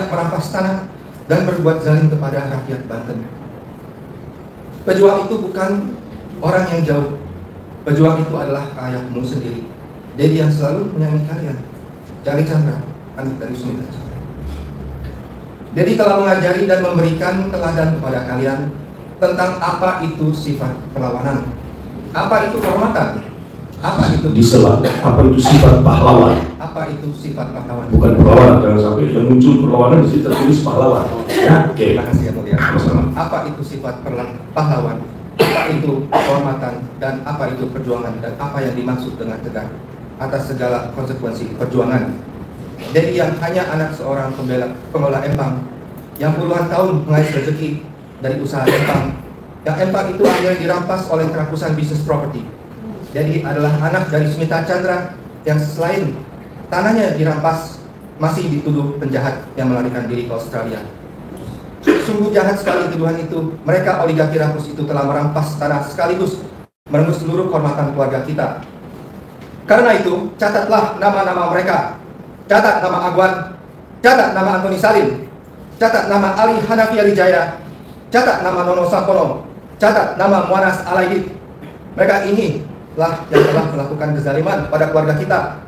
merampas tanah dan berbuat zalim kepada rakyat Banten. Pejuang itu bukan orang yang jauh. Pejuang itu adalah ayahmu sendiri. Jadi yang selalu menyayangi kalian. Jali Chandra, anak dari Sumitra Chandra. Dedi telah mengajari dan memberikan teladan kepada kalian tentang apa itu sifat perlawanan, apa itu kehormatan, apa itu disela, apa itu sifat pahlawan. Apa itu sifat pahlawan? Bukan perlawanan, jangan sampai yang muncul perlawanan di situ tertulis pahlawan. Ya, oke. Terima kasih yang mulia. Apa itu sifat pahlawan? Apa itu kehormatan dan apa itu perjuangan dan apa yang dimaksud dengan tegak atas segala konsekuensi perjuangan. Jadi yang hanya anak seorang pengelola empang yang puluhan tahun mengais rezeki dari usaha empang, yang empang itu akhirnya dirampas oleh kerakusan bisnis properti. Jadi adalah anak dari Sumitra Chandra yang selain tanahnya dirampas masih dituduh penjahat yang melarikan diri ke Australia. Sungguh jahat sekali tuduhan itu. Mereka oligarki rakus itu telah merampas tanah sekaligus merenggut seluruh kehormatan keluarga kita. Karena itu, catatlah nama-nama mereka. Catat nama Agwan, catat nama Antoni Salim, catat nama Ali Hanafi Alijaya, catat nama Nono Sapono, catat nama Muanas Alaidit. Mereka inilah yang telah melakukan kezaliman pada keluarga kita,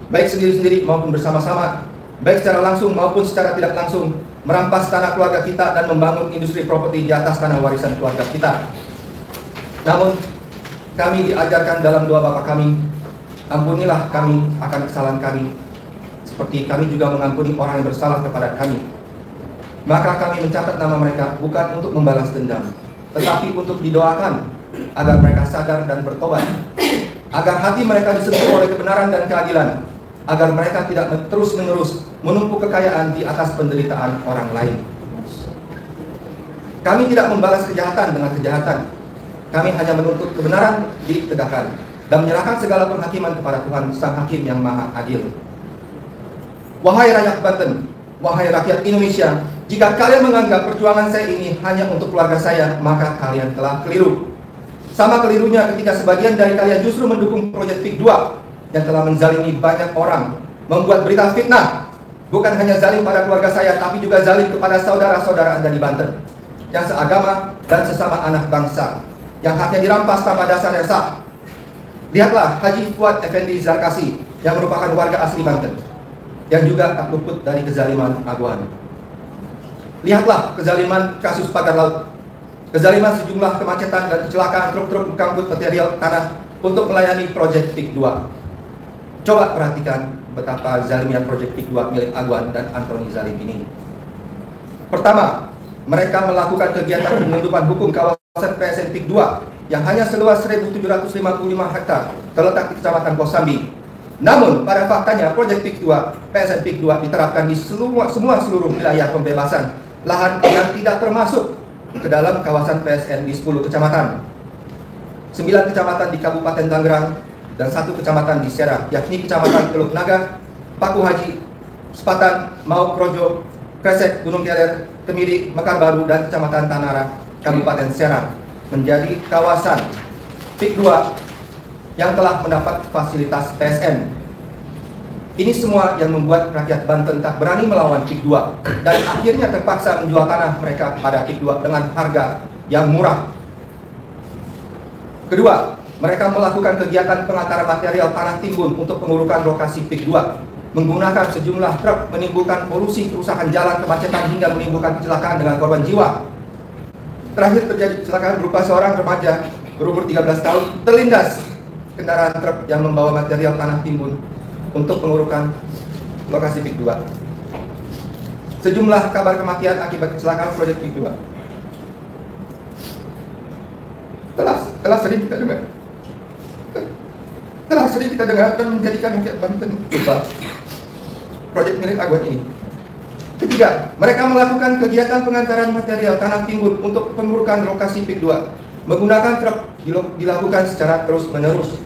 baik sendiri-sendiri maupun bersama-sama, baik secara langsung maupun secara tidak langsung, merampas tanah keluarga kita dan membangun industri properti di atas tanah warisan keluarga kita. Namun, kami diajarkan dalam doa Bapa kami, ampunilah kami akan kesalahan kami, seperti kami juga mengampuni orang yang bersalah kepada kami. Maka kami mencatat nama mereka bukan untuk membalas dendam, tetapi untuk didoakan agar mereka sadar dan bertobat, agar hati mereka disentuh oleh kebenaran dan keadilan, agar mereka tidak terus-menerus menumpuk kekayaan di atas penderitaan orang lain. Kami tidak membalas kejahatan dengan kejahatan. Kami hanya menuntut kebenaran ditegakkan dan menyerahkan segala penghakiman kepada Tuhan Sang Hakim yang Maha Adil. Wahai rakyat Banten, wahai rakyat Indonesia, jika kalian menganggap perjuangan saya ini hanya untuk keluarga saya, maka kalian telah keliru. Sama kelirunya ketika sebagian dari kalian justru mendukung proyek PIK 2 yang telah menzalimi banyak orang, membuat berita fitnah. Bukan hanya zalim pada keluarga saya, tapi juga zalim kepada saudara-saudara Anda di Banten yang seagama dan sesama anak bangsa, yang haknya dirampas tanpa dasar yang sah. Lihatlah Haji Fuad Effendi Zarkasi yang merupakan warga asli Banten, yang juga tak luput dari kezaliman Agwan. Lihatlah kezaliman kasus pagar laut, kezaliman sejumlah kemacetan dan kecelakaan truk-truk mengangkut material tanah untuk melayani proyek PIK 2. Coba perhatikan betapa zalimnya proyek PIK 2 milik Agwan dan Antoni Salim ini. Pertama, mereka melakukan kegiatan penyelundupan hukum kawasan PSN PIK 2 yang hanya seluas 1.755 hektar terletak di Kecamatan Kosambi. Namun, pada faktanya proyek PIK 2, PSN PIK 2 diterapkan di seluruh wilayah pembebasan lahan yang tidak termasuk ke dalam kawasan PSN di 10 kecamatan. 9 kecamatan di Kabupaten Tangerang dan 1 kecamatan di Serang, yakni Kecamatan Teluk Naga, Paku Haji, Sepatan, Mau Krojo, Kresek, Gunung Keler, Kemiri, Mekar Baru, dan Kecamatan Tanara, Kabupaten Serang menjadi kawasan PIK 2 yang telah mendapat fasilitas PSN. Ini semua yang membuat rakyat Banten tak berani melawan PIK 2 dan akhirnya terpaksa menjual tanah mereka pada PIK 2 dengan harga yang murah. Kedua, mereka melakukan kegiatan pengantaran material tanah timbun untuk pengurukan lokasi PIK 2, menggunakan sejumlah truk, menimbulkan polusi, kerusakan jalan, kemacetan, hingga menimbulkan kecelakaan dengan korban jiwa. Terakhir terjadi kecelakaan berupa seorang remaja berumur 13 tahun terlindas kendaraan truk yang membawa material tanah timbun untuk pengurukan lokasi PIK 2. Sejumlah kabar kematian akibat kecelakaan proyek PIK 2 telah sering kita dengar. Telah sering kita dengar dan menjadikan rakyat Banten lupa proyek milik Agwan ini. Ketiga, mereka melakukan kegiatan pengantaran material tanah timbun untuk pengurukan lokasi PIK 2 menggunakan truk dilakukan secara terus-menerus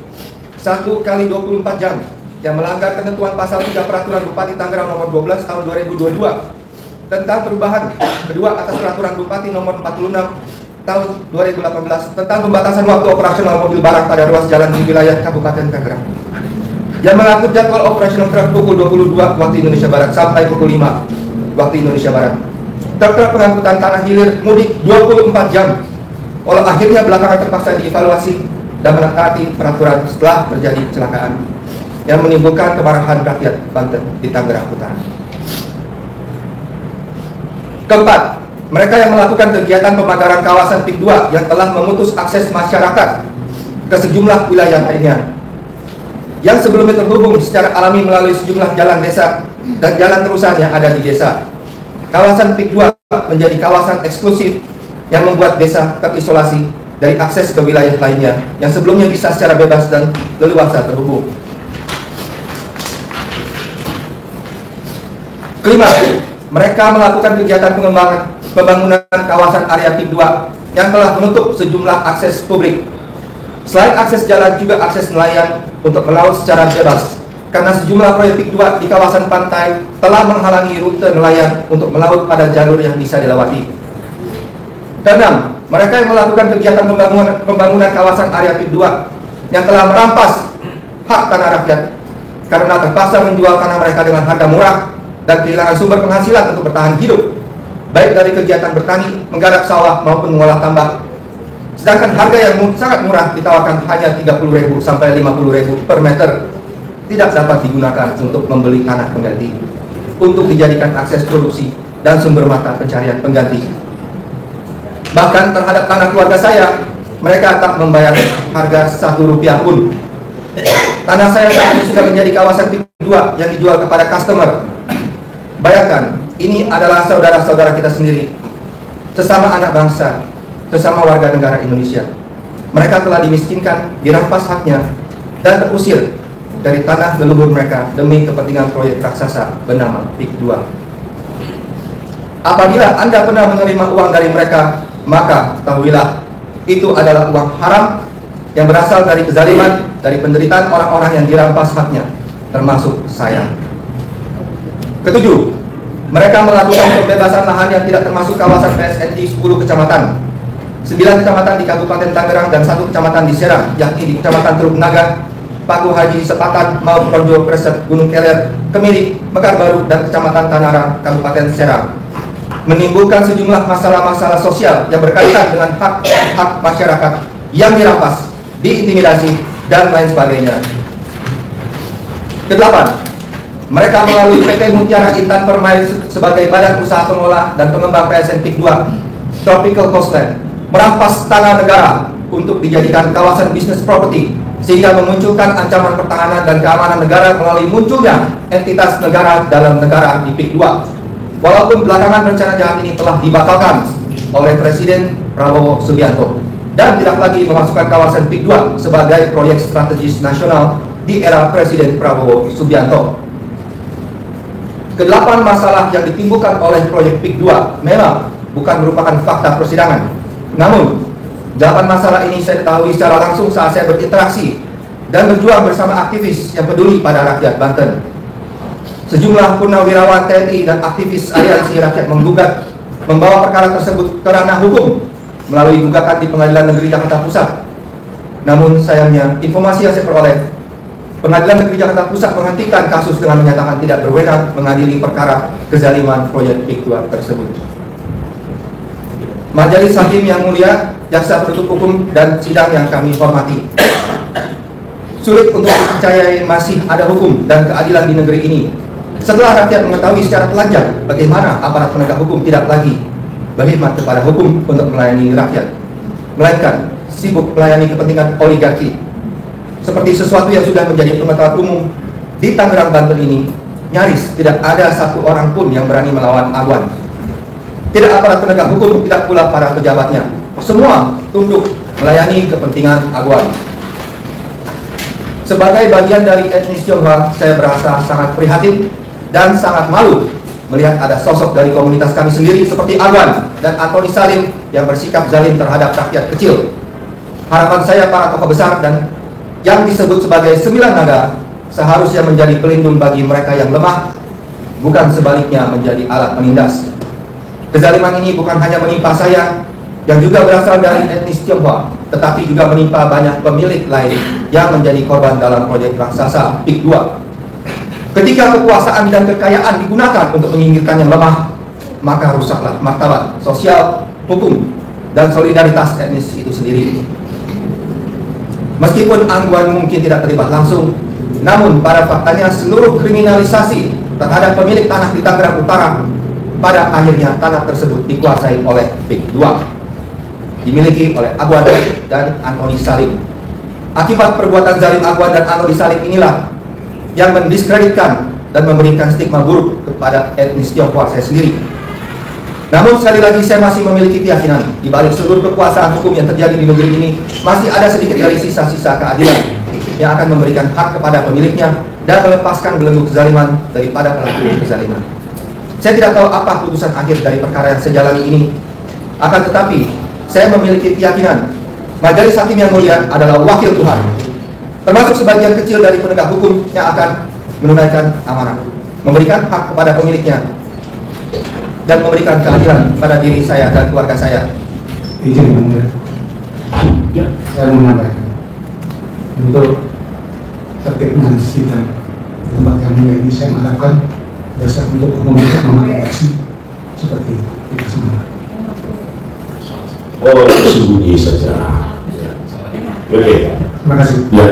1 kali 24 jam yang melanggar ketentuan pasal 3 Peraturan Bupati Tangerang nomor 12 tahun 2022 tentang perubahan kedua atas Peraturan Bupati nomor 46 tahun 2018 tentang pembatasan waktu operasional mobil barang pada ruas jalan di wilayah Kabupaten Tangerang, yang mengangkut jadwal operasional truk pukul 22 waktu Indonesia Barat sampai pukul 5 waktu Indonesia Barat. Truk-truk pengangkutan tanah hilir mudik 24 jam. Walau akhirnya belakangan terpaksa dievaluasi dan menaati peraturan setelah terjadi kecelakaan yang menimbulkan kemarahan rakyat Banten di Tangerang Utara. Keempat, mereka yang melakukan kegiatan pemagaran kawasan PIK 2 yang telah memutus akses masyarakat ke sejumlah wilayah lainnya yang sebelumnya terhubung secara alami melalui sejumlah jalan desa dan jalan terusan yang ada di desa. Kawasan PIK 2 menjadi kawasan eksklusif yang membuat desa terisolasi dari akses ke wilayah lainnya yang sebelumnya bisa secara bebas dan leluasa terhubung. Kelima, mereka melakukan kegiatan pembangunan kawasan area PIK 2 yang telah menutup sejumlah akses publik. Selain akses jalan, juga akses nelayan untuk melaut secara bebas, karena sejumlah proyek PIK 2 di kawasan pantai telah menghalangi rute nelayan untuk melaut pada jalur yang bisa dilewati. Keenam, mereka yang melakukan kegiatan pembangunan kawasan area PIK 2 yang telah merampas hak tanah rakyat karena terpaksa menjual tanah mereka dengan harga murah dan kehilangan sumber penghasilan untuk bertahan hidup, baik dari kegiatan bertani, menggarap sawah maupun mengolah tambak. Sedangkan harga yang sangat murah ditawarkan hanya 30.000 sampai 50.000 per meter tidak dapat digunakan untuk membeli tanah pengganti untuk dijadikan akses produksi dan sumber mata pencarian pengganti. Bahkan terhadap tanah keluarga saya, mereka tak membayar harga Rp1 pun. Tanah saya saat ini sudah menjadi kawasan PIK 2 yang dijual kepada customer. Bayangkan, ini adalah saudara-saudara kita sendiri, sesama anak bangsa, sesama warga negara Indonesia. Mereka telah dimiskinkan, dirampas haknya, dan terusir dari tanah leluhur mereka demi kepentingan proyek raksasa bernama PIK 2. Apabila Anda pernah menerima uang dari mereka, maka ketahuilah itu adalah uang haram yang berasal dari kezaliman, dari penderitaan orang-orang yang dirampas haknya, termasuk saya. Ketujuh, mereka melakukan pembebasan lahan yang tidak termasuk kawasan PSN di 10 kecamatan. 9 kecamatan di Kabupaten Tangerang dan 1 kecamatan di Serang, yakni di Kecamatan Teluk Naga, Paku Haji Sepatan, Maut Projo, Preset, Gunung Keler, Kemirik, Mekar Baru, dan Kecamatan Tanara, Kabupaten Serang, menimbulkan sejumlah masalah-masalah sosial yang berkaitan dengan hak-hak masyarakat yang dirampas, diintimidasi, dan lain sebagainya. Kedelapan, mereka melalui PT Mutiara Intan Permai sebagai badan usaha pengelola dan pengembang PSN PIK 2 Tropical Coastland merampas tanah negara untuk dijadikan kawasan bisnis properti, sehingga memunculkan ancaman pertahanan dan keamanan negara melalui munculnya entitas negara dalam negara di PIK 2. Walaupun belakangan rencana jahat ini telah dibatalkan oleh Presiden Prabowo Subianto dan tidak lagi memasukkan kawasan PIK 2 sebagai proyek strategis nasional di era Presiden Prabowo Subianto. Kedelapan masalah yang ditimbulkan oleh proyek PIK 2 memang bukan merupakan fakta persidangan. Namun, 8 masalah ini saya ketahui secara langsung saat saya berinteraksi dan berjuang bersama aktivis yang peduli pada rakyat Banten. Sejumlah purnawirawan TNI dan aktivis aliansi rakyat menggugat, membawa perkara tersebut ke ranah hukum melalui gugatan di Pengadilan Negeri Jakarta Pusat. Namun sayangnya, informasi yang saya peroleh, Pengadilan Negeri Jakarta Pusat menghentikan kasus dengan menyatakan tidak berwenang mengadili perkara kezaliman proyek PIK 2 tersebut. Majelis Hakim yang mulia, jaksa penuntut hukum, dan sidang yang kami hormati, sulit untuk dipercayai masih ada hukum dan keadilan di negeri ini setelah rakyat mengetahui secara telanjang bagaimana aparat penegak hukum tidak lagi berkhidmat kepada hukum untuk melayani rakyat, melainkan sibuk melayani kepentingan oligarki. Seperti sesuatu yang sudah menjadi pengetahuan umum, di Tangerang, Banten ini nyaris tidak ada satu orang pun yang berani melawan Agwan. Tidak aparat penegak hukum, tidak pula para pejabatnya. Semua tunduk melayani kepentingan Agwan. Sebagai bagian dari etnis Tionghoa, saya merasa sangat prihatin dan sangat malu melihat ada sosok dari komunitas kami sendiri seperti Agwan dan Antoni Salim yang bersikap zalim terhadap rakyat kecil. Harapan saya para tokoh besar dan yang disebut sebagai 9 naga seharusnya menjadi pelindung bagi mereka yang lemah, bukan sebaliknya menjadi alat menindas. Kezaliman ini bukan hanya menimpa saya yang juga berasal dari etnis Tionghoa, tetapi juga menimpa banyak pemilik lain yang menjadi korban dalam proyek raksasa PIK 2. Ketika kekuasaan dan kekayaan digunakan untuk menyingkirkan yang lemah, maka rusaklah martabat sosial, hukum, dan solidaritas etnis itu sendiri. Meskipun Angguan mungkin tidak terlibat langsung, namun pada faktanya seluruh kriminalisasi terhadap pemilik tanah di Tangerang Utara, pada akhirnya tanah tersebut dikuasai oleh PIK 2, dimiliki oleh Agwan dan Antoni Salim. Akibat perbuatan zalim Agwan dan Antoni Salim inilah yang mendiskreditkan dan memberikan stigma buruk kepada etnis Tionghoa saya sendiri. Namun sekali lagi saya masih memiliki keyakinan di balik seluruh kekuasaan hukum yang terjadi di negeri ini masih ada sedikit dari sisa-sisa keadilan yang akan memberikan hak kepada pemiliknya dan melepaskan belenggu kezaliman daripada pelaku kezaliman. Saya tidak tahu apa putusan akhir dari perkara yang saya jalani ini. Akan tetapi saya memiliki keyakinan Majelis Hakim yang mulia adalah wakil Tuhan, termasuk sebagian kecil dari penegak hukum yang akan menunaikan amanah, memberikan hak kepada pemiliknya, dan memberikan keadilan pada diri saya dan keluarga saya. Izin Anda, saya menyampaikan untuk tertib sidang tempat kami ini saya mengharapkan dasar untuk umum memakai aksi seperti itu semua. Oh, sembunyi saja. Oke. Terima kasih. Ya,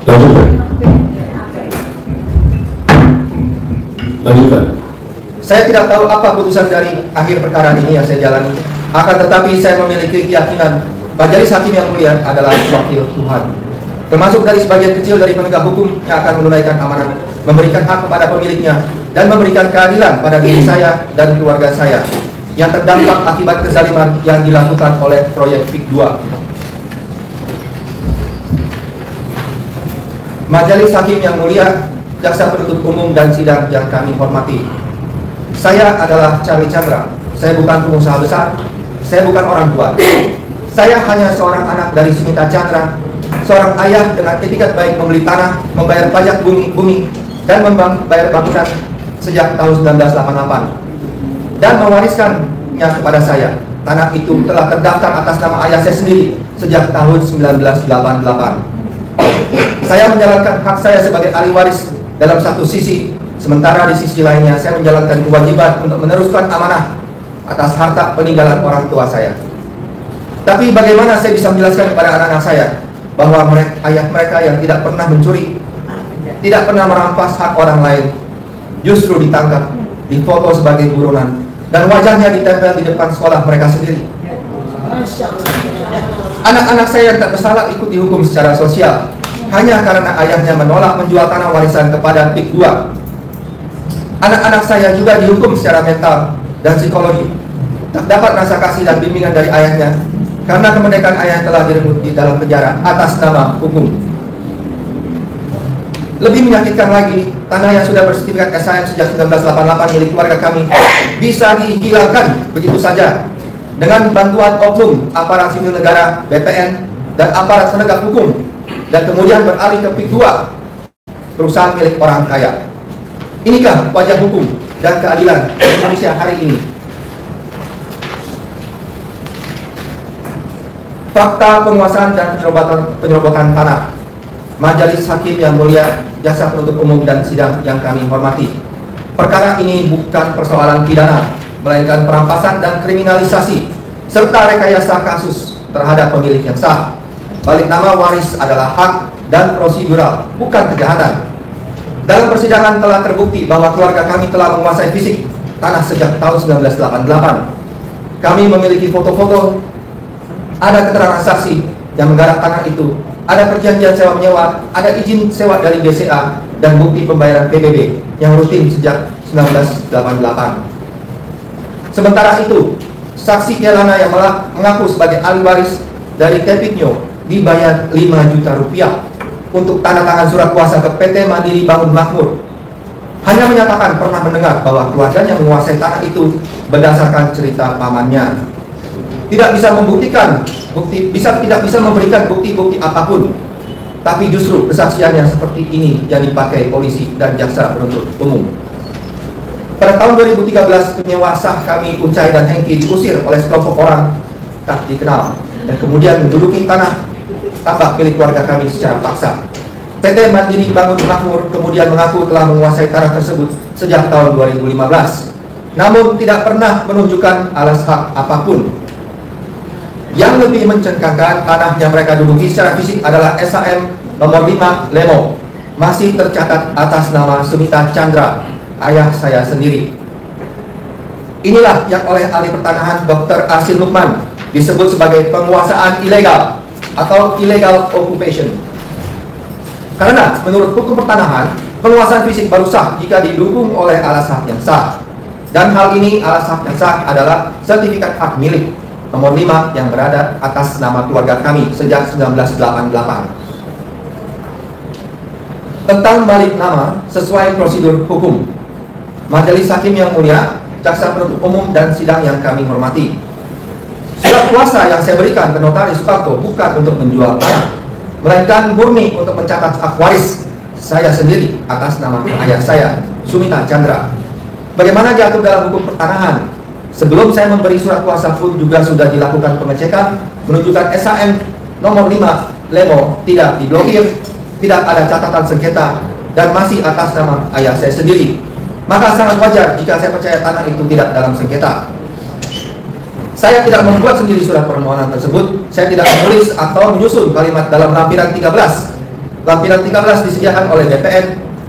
lanjutkan. Lanjutkan. Saya tidak tahu apa putusan dari akhir perkara ini yang saya jalani. Akan tetapi saya memiliki keyakinan Majelis Hakim yang mulia adalah wakil Tuhan, termasuk dari sebagian kecil dari penegak hukum yang akan menunaikan amanah, memberikan hak kepada pemiliknya, dan memberikan keadilan pada diri saya dan keluarga saya yang terdampak akibat kezaliman yang dilakukan oleh proyek PIK 2. Majelis Hakim yang mulia, jaksa penuntut umum dan sidang yang kami hormati. Saya adalah Charlie Chandra. Saya bukan pengusaha besar. Saya bukan orang tua. Saya hanya seorang anak dari Smita Chandra, seorang ayah dengan etikat baik membeli tanah, membayar pajak bumi, dan membayar bangunan sejak tahun 1988, dan mewariskannya kepada saya. Tanah itu telah terdaftar atas nama ayah saya sendiri sejak tahun 1988. Saya menjalankan hak saya sebagai ahli waris dalam satu sisi, sementara di sisi lainnya saya menjalankan kewajiban untuk meneruskan amanah atas harta peninggalan orang tua saya. Tapi bagaimana saya bisa menjelaskan kepada anak-anak saya bahwa ayah mereka yang tidak pernah mencuri, tidak pernah merampas hak orang lain, justru ditangkap, difoto sebagai buronan, dan wajahnya ditempel di depan sekolah mereka sendiri. Anak-anak saya yang tak bersalah ikut dihukum secara sosial hanya karena ayahnya menolak menjual tanah warisan kepada PIK 2. Anak-anak saya juga dihukum secara mental dan psikologi, tak dapat rasa kasih dan bimbingan dari ayahnya karena kemerdekaan ayah telah direnggut di dalam penjara atas nama hukum. Lebih menyakitkan lagi, tanah yang sudah bersertifikat SHM sejak 1988 milik keluarga kami bisa dihilangkan begitu saja dengan bantuan oknum aparat sipil negara, BPN, dan aparat penegak hukum, dan kemudian beralih ke PIK 2, perusahaan milik orang kaya. Inikah wajah hukum dan keadilan Indonesia hari ini? Fakta penguasaan dan penyerobotan tanah. Majelis Hakim yang mulia, jaksa penuntut umum dan sidang yang kami hormati. Perkara ini bukan persoalan pidana, melainkan perampasan dan kriminalisasi serta rekayasa kasus terhadap pemilik yang sah. Balik nama waris adalah hak dan prosedural, bukan kejahatan. Dalam persidangan telah terbukti bahwa keluarga kami telah menguasai fisik tanah sejak tahun 1988. Kami memiliki foto-foto, ada keterangan saksi yang menggarap tanah itu, ada perjanjian sewa menyewa, ada izin sewa dari BCA, dan bukti pembayaran PBB yang rutin sejak 1988. Sementara itu, saksi Kelana yang mengaku sebagai ahli waris dari Tepiknyo dibayar 5 juta rupiah untuk tanda tangan surat kuasa ke PT Mandiri Bangun Makmur. Hanya menyatakan pernah mendengar bahwa keluarganya menguasai tanah itu berdasarkan cerita pamannya. Tidak bisa membuktikan tidak bisa memberikan bukti-bukti apapun. Tapi justru kesaksiannya seperti ini yang dipakai polisi dan jaksa penuntut umum. Pada tahun 2013, penyewa sah kami, Ucai dan Hengki, diusir oleh sekelompok orang tak dikenal dan kemudian menduduki tanah tambak milik keluarga kami secara paksa. PT Mandiri Bangun Makmur kemudian mengaku telah menguasai tanah tersebut sejak tahun 2015. namun tidak pernah menunjukkan alas hak apapun. Yang lebih mencengangkan, tanah yang mereka duduki secara fisik adalah SHM nomor 5 Lemo, masih tercatat atas nama Sumita Chandra, ayah saya sendiri. Inilah yang oleh ahli pertanahan Dr. Asil Lukman disebut sebagai penguasaan ilegal atau illegal occupation. Karena menurut hukum pertanahan, penguasaan fisik baru sah jika didukung oleh alas hak yang sah. Dan hal ini alas hak yang sah adalah sertifikat hak milik nomor 5 yang berada atas nama keluarga kami sejak 1988. Tentang balik nama sesuai prosedur hukum, Majelis Hakim yang mulia, jaksa penuntut umum dan sidang yang kami hormati, surat kuasa yang saya berikan ke Notaris Suparto bukan untuk menjual tanah, melainkan murni untuk mencatat hak waris saya sendiri atas nama ayah saya, Sumita Chandra. Bagaimana diatur dalam hukum pertanahan? Sebelum saya memberi surat kuasa pun juga sudah dilakukan pengecekan, menunjukkan SHM nomor 5 Lemo tidak diblokir, tidak ada catatan sengketa, dan masih atas nama ayah saya sendiri. Maka sangat wajar jika saya percaya tanah itu tidak dalam sengketa. Saya tidak membuat sendiri surat permohonan tersebut. Saya tidak menulis atau menyusun kalimat dalam lampiran 13. Lampiran 13 disediakan oleh BPN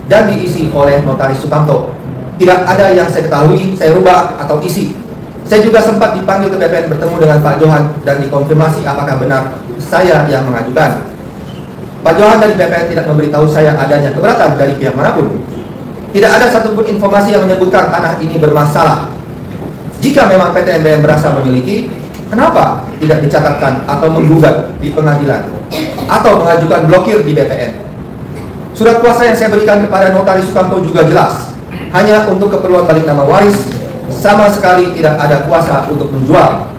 dan diisi oleh Notaris Suparto. Tidak ada yang saya ketahui, saya rubah atau isi. Saya juga sempat dipanggil ke BPN bertemu dengan Pak Johan dan dikonfirmasi apakah benar saya yang mengajukan. Pak Johan dari BPN tidak memberitahu saya adanya keberatan dari pihak manapun. Tidak ada satupun informasi yang menyebutkan tanah ini bermasalah. Jika memang PT MBM berasa memiliki, kenapa tidak dicatatkan atau menggugat di pengadilan atau mengajukan blokir di BPN? Surat kuasa yang saya berikan kepada Notaris Suparto juga jelas, hanya untuk keperluan balik nama waris, sama sekali tidak ada kuasa untuk menjual.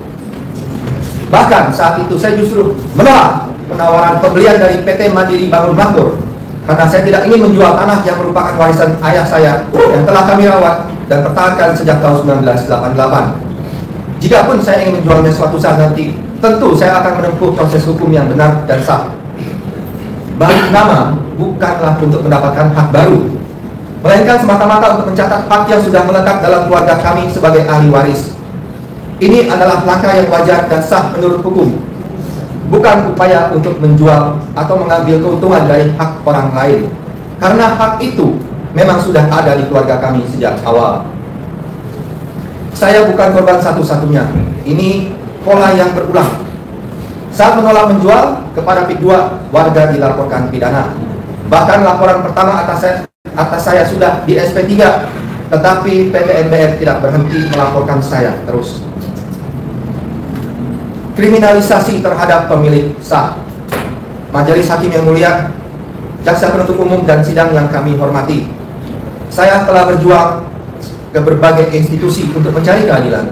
Bahkan saat itu saya justru menolak penawaran pembelian dari PT Mandiri Bangun Makmur, karena saya tidak ingin menjual tanah yang merupakan warisan ayah saya yang telah kami rawat dan pertahankan sejak tahun 1988. Jikapun saya ingin menjualnya suatu saat nanti, tentu saya akan menempuh proses hukum yang benar dan sah. Balik nama bukanlah untuk mendapatkan hak baru, melainkan semata-mata untuk mencatat hak yang sudah melekat dalam keluarga kami sebagai ahli waris. Ini adalah langkah yang wajar dan sah menurut hukum, bukan upaya untuk menjual atau mengambil keuntungan dari hak orang lain, karena hak itu memang sudah ada di keluarga kami sejak awal. Saya bukan korban satu-satunya. Ini pola yang berulang. Saat menolak menjual, kepada PIK 2 warga dilaporkan pidana. Bahkan laporan pertama atas saya sudah di SP3, tetapi PT MBM tidak berhenti melaporkan saya terus. Kriminalisasi terhadap pemilik sah. Majelis Hakim yang mulia, jaksa penuntut umum dan sidang yang kami hormati, saya telah berjuang ke berbagai institusi untuk mencari keadilan.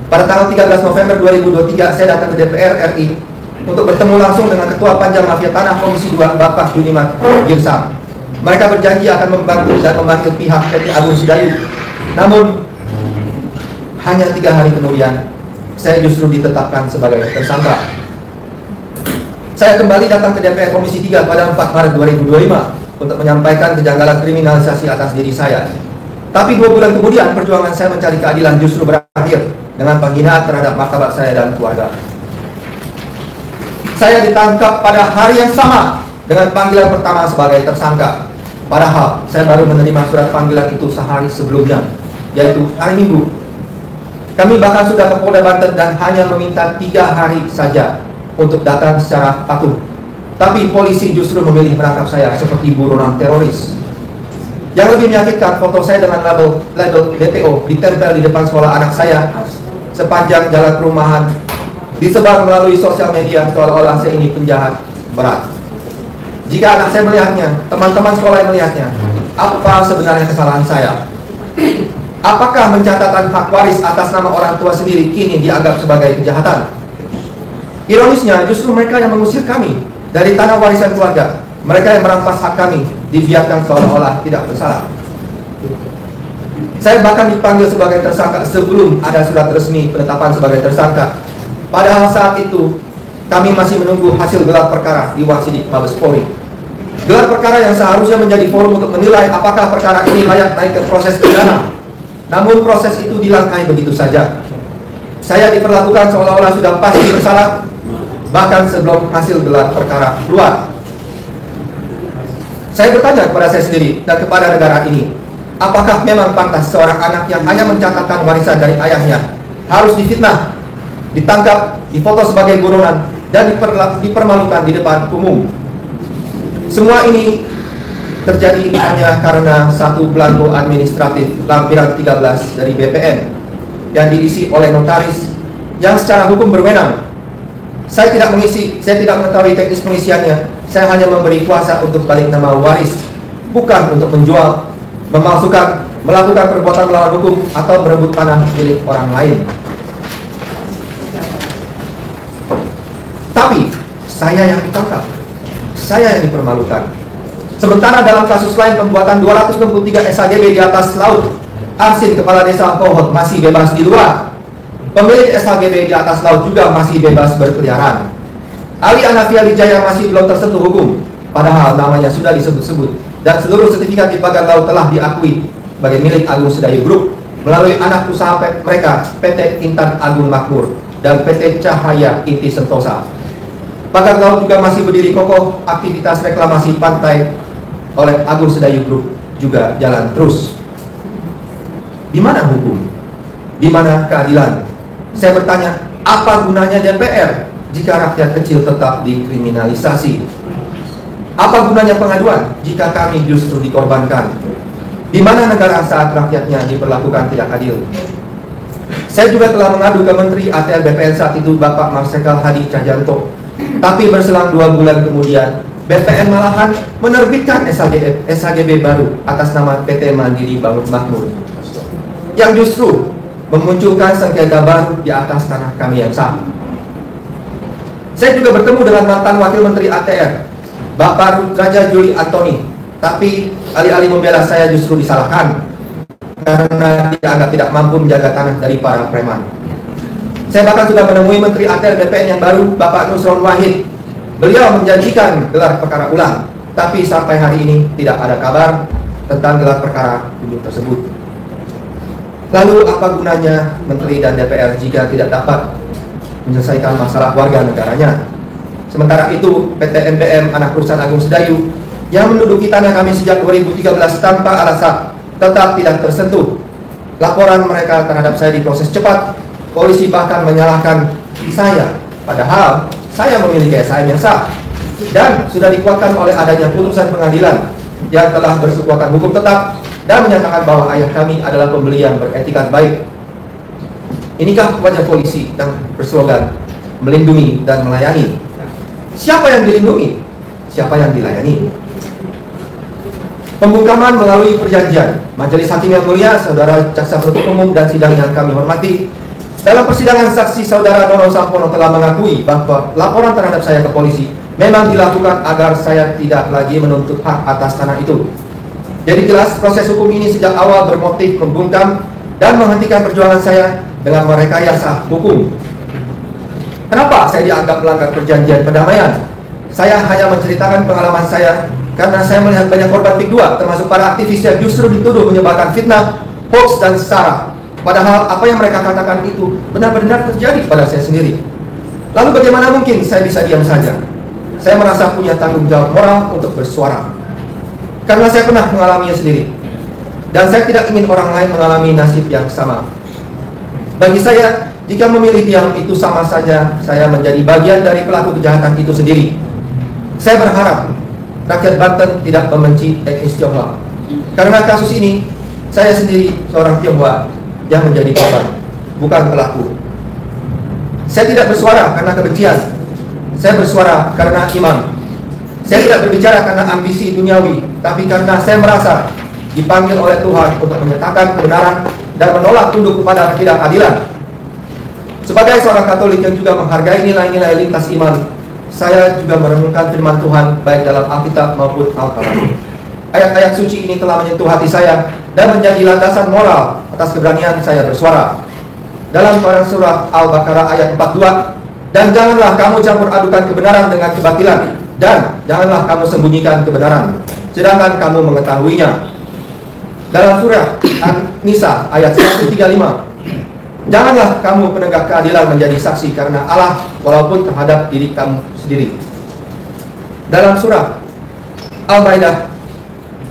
Pada tanggal 13 November 2023, saya datang ke DPR RI untuk bertemu langsung dengan Ketua Panja Mafia Tanah Komisi 2 Bapak Junimat Girsang. Mereka berjanji akan membantu dan memanggil pihak PT Agung Sedayu. Namun, hanya 3 hari kemudian, saya justru ditetapkan sebagai tersangka. Saya kembali datang ke DPR Komisi 3 pada 4 Maret 2025 untuk menyampaikan kejanggalan kriminalisasi atas diri saya. Tapi 2 bulan kemudian, perjuangan saya mencari keadilan justru berakhir dengan penghinaan terhadap martabat saya dan keluarga. Saya ditangkap pada hari yang sama dengan panggilan pertama sebagai tersangka. Padahal saya baru menerima surat panggilan itu sehari sebelumnya, yaitu hari Minggu. Kami bahkan sudah ke Polda Banten dan hanya meminta 3 hari saja untuk datang secara patuh. Tapi polisi justru memilih menangkap saya seperti buronan teroris. Yang lebih menyakitkan, foto saya dengan label DPO ditempel di depan sekolah anak saya sepanjang jalan perumahan, disebar melalui sosial media seolah-olah saya ini penjahat berat. Jika anak saya melihatnya, teman-teman sekolah yang melihatnya, apa sebenarnya kesalahan saya? Apakah pencatatan hak waris atas nama orang tua sendiri kini dianggap sebagai kejahatan? Ironisnya, justru mereka yang mengusir kami dari tanah warisan keluarga. Mereka yang merampas hak kami dibiarkan seolah-olah tidak bersalah. Saya bahkan dipanggil sebagai tersangka sebelum ada surat resmi penetapan sebagai tersangka. Padahal saat itu kami masih menunggu hasil gelar perkara di Wasidik Mabes Polri. Gelar perkara yang seharusnya menjadi forum untuk menilai apakah perkara ini layak naik ke proses pidana. Namun proses itu dilangkahi begitu saja. Saya diperlakukan seolah-olah sudah pasti bersalah, bahkan sebelum hasil gelar perkara keluar. Saya bertanya kepada saya sendiri dan kepada negara ini, apakah memang pantas seorang anak yang hanya mencatatkan warisan dari ayahnya harus difitnah, ditangkap, difoto sebagai buronan, dan dipermalukan di depan umum? Semua ini terjadi hanya karena satu belangko administratif lampiran 13 dari BPN yang diisi oleh notaris yang secara hukum berwenang. Saya tidak mengetahui teknis pengisiannya. Saya hanya memberi kuasa untuk balik nama waris, bukan untuk menjual, memalsukan, melakukan perbuatan melawan hukum, atau merebut tanah milik orang lain. Tapi saya yang ditangkap, saya yang dipermalukan. Sementara dalam kasus lain pembuatan 263 SHGB di atas laut, Arsin kepala desa Pohot masih bebas di luar. Pemilik SHGB di atas laut juga masih bebas berkeliaran. Ali Anafia Wijaya masih belum tersentuh hukum, padahal namanya sudah disebut-sebut, dan seluruh sertifikat di pagar laut telah diakui sebagai milik Agung Sedayu Group melalui anak usaha mereka, PT Intan Agung Makmur dan PT Cahaya Inti Sentosa. Pagar laut juga masih berdiri kokoh, aktivitas reklamasi pantai oleh Agung Sedayu Group juga jalan terus. Di mana hukum? Di mana keadilan? Saya bertanya, apa gunanya DPR jika rakyat kecil tetap dikriminalisasi? Apa gunanya pengaduan jika kami justru dikorbankan? Di mana negara saat rakyatnya diperlakukan tidak adil? Saya juga telah mengadu ke Menteri ATR BPN saat itu, Bapak Marsikal Hadi Cahyanto. Tapi berselang 2 bulan kemudian, BPN malahan menerbitkan SHGB baru atas nama PT Mandiri Bangun Makmur, yang justru memunculkan sengketa baru di atas tanah kami yang sah. Saya juga bertemu dengan mantan Wakil Menteri ATR, Bapak Raja Juli Antoni, tapi alih-alih membela saya justru disalahkan karena dianggap tidak mampu menjaga tanah dari para preman. Saya bahkan sudah menemui Menteri ATR BPN yang baru, Bapak Nusron Wahid. Beliau menjanjikan gelar perkara ulang, tapi sampai hari ini tidak ada kabar tentang gelar perkara dulu tersebut. Lalu apa gunanya Menteri dan DPR jika tidak dapat menyelesaikan masalah warga negaranya? Sementara itu PT NBM anak perusahaan Agung Sedayu yang menduduki tanah kami sejak 2013 tanpa alasan tetap tidak tersentuh. Laporan mereka terhadap saya diproses cepat. Polisi bahkan menyalahkan saya, padahal saya memiliki SHM yang sah dan sudah dikuatkan oleh adanya putusan pengadilan yang telah bersekuatan hukum tetap dan menyatakan bahwa ayah kami adalah pembeli yang beretika baik. Inikah wajah polisi yang berslogan melindungi dan melayani? Siapa yang dilindungi? Siapa yang dilayani? Pembungkaman melalui perjanjian. Majelis Hakim yang mulia, Saudara Jaksa Penuntut Umum dan sidang yang kami hormati, dalam persidangan saksi Saudara Dono Sampono telah mengakui bahwa laporan terhadap saya ke polisi memang dilakukan agar saya tidak lagi menuntut hak atas tanah itu. Jadi jelas proses hukum ini sejak awal bermotif membungkam dan menghentikan perjuangan saya dengan merekayasa hukum. Kenapa saya dianggap melanggar perjanjian perdamaian? Saya hanya menceritakan pengalaman saya karena saya melihat banyak korban PIK 2 termasuk para aktivis yang justru dituduh menyebarkan fitnah, hoax, dan sara. Padahal apa yang mereka katakan itu benar-benar terjadi pada saya sendiri. Lalu bagaimana mungkin saya bisa diam saja? Saya merasa punya tanggung jawab moral untuk bersuara, karena saya pernah mengalaminya sendiri. Dan saya tidak ingin orang lain mengalami nasib yang sama. Bagi saya, jika memilih diam itu sama saja saya menjadi bagian dari pelaku kejahatan itu sendiri. Saya berharap rakyat Banten tidak membenci etnis Tionghoa. Karena kasus ini, saya sendiri seorang Tionghoa yang menjadi korban, bukan pelaku. Saya tidak bersuara karena kebencian. Saya bersuara karena iman. Saya tidak berbicara karena ambisi duniawi, tapi karena saya merasa dipanggil oleh Tuhan untuk menyatakan kebenaran dan menolak tunduk kepada ketidakadilan. Sebagai seorang Katolik yang juga menghargai nilai-nilai lintas iman, saya juga merenungkan firman Tuhan baik dalam Alkitab maupun Al-Quran. Ayat-ayat suci ini telah menyentuh hati saya dan menjadi landasan moral atas keberanian saya bersuara. Dalam surah Al-Baqarah ayat 42, dan janganlah kamu campur adukan kebenaran dengan kebatilan, dan janganlah kamu sembunyikan kebenaran sedangkan kamu mengetahuinya. Dalam surah An-Nisa ayat 135, janganlah kamu penegak keadilan menjadi saksi karena Allah walaupun terhadap diri kamu sendiri. Dalam surah Al-Maidah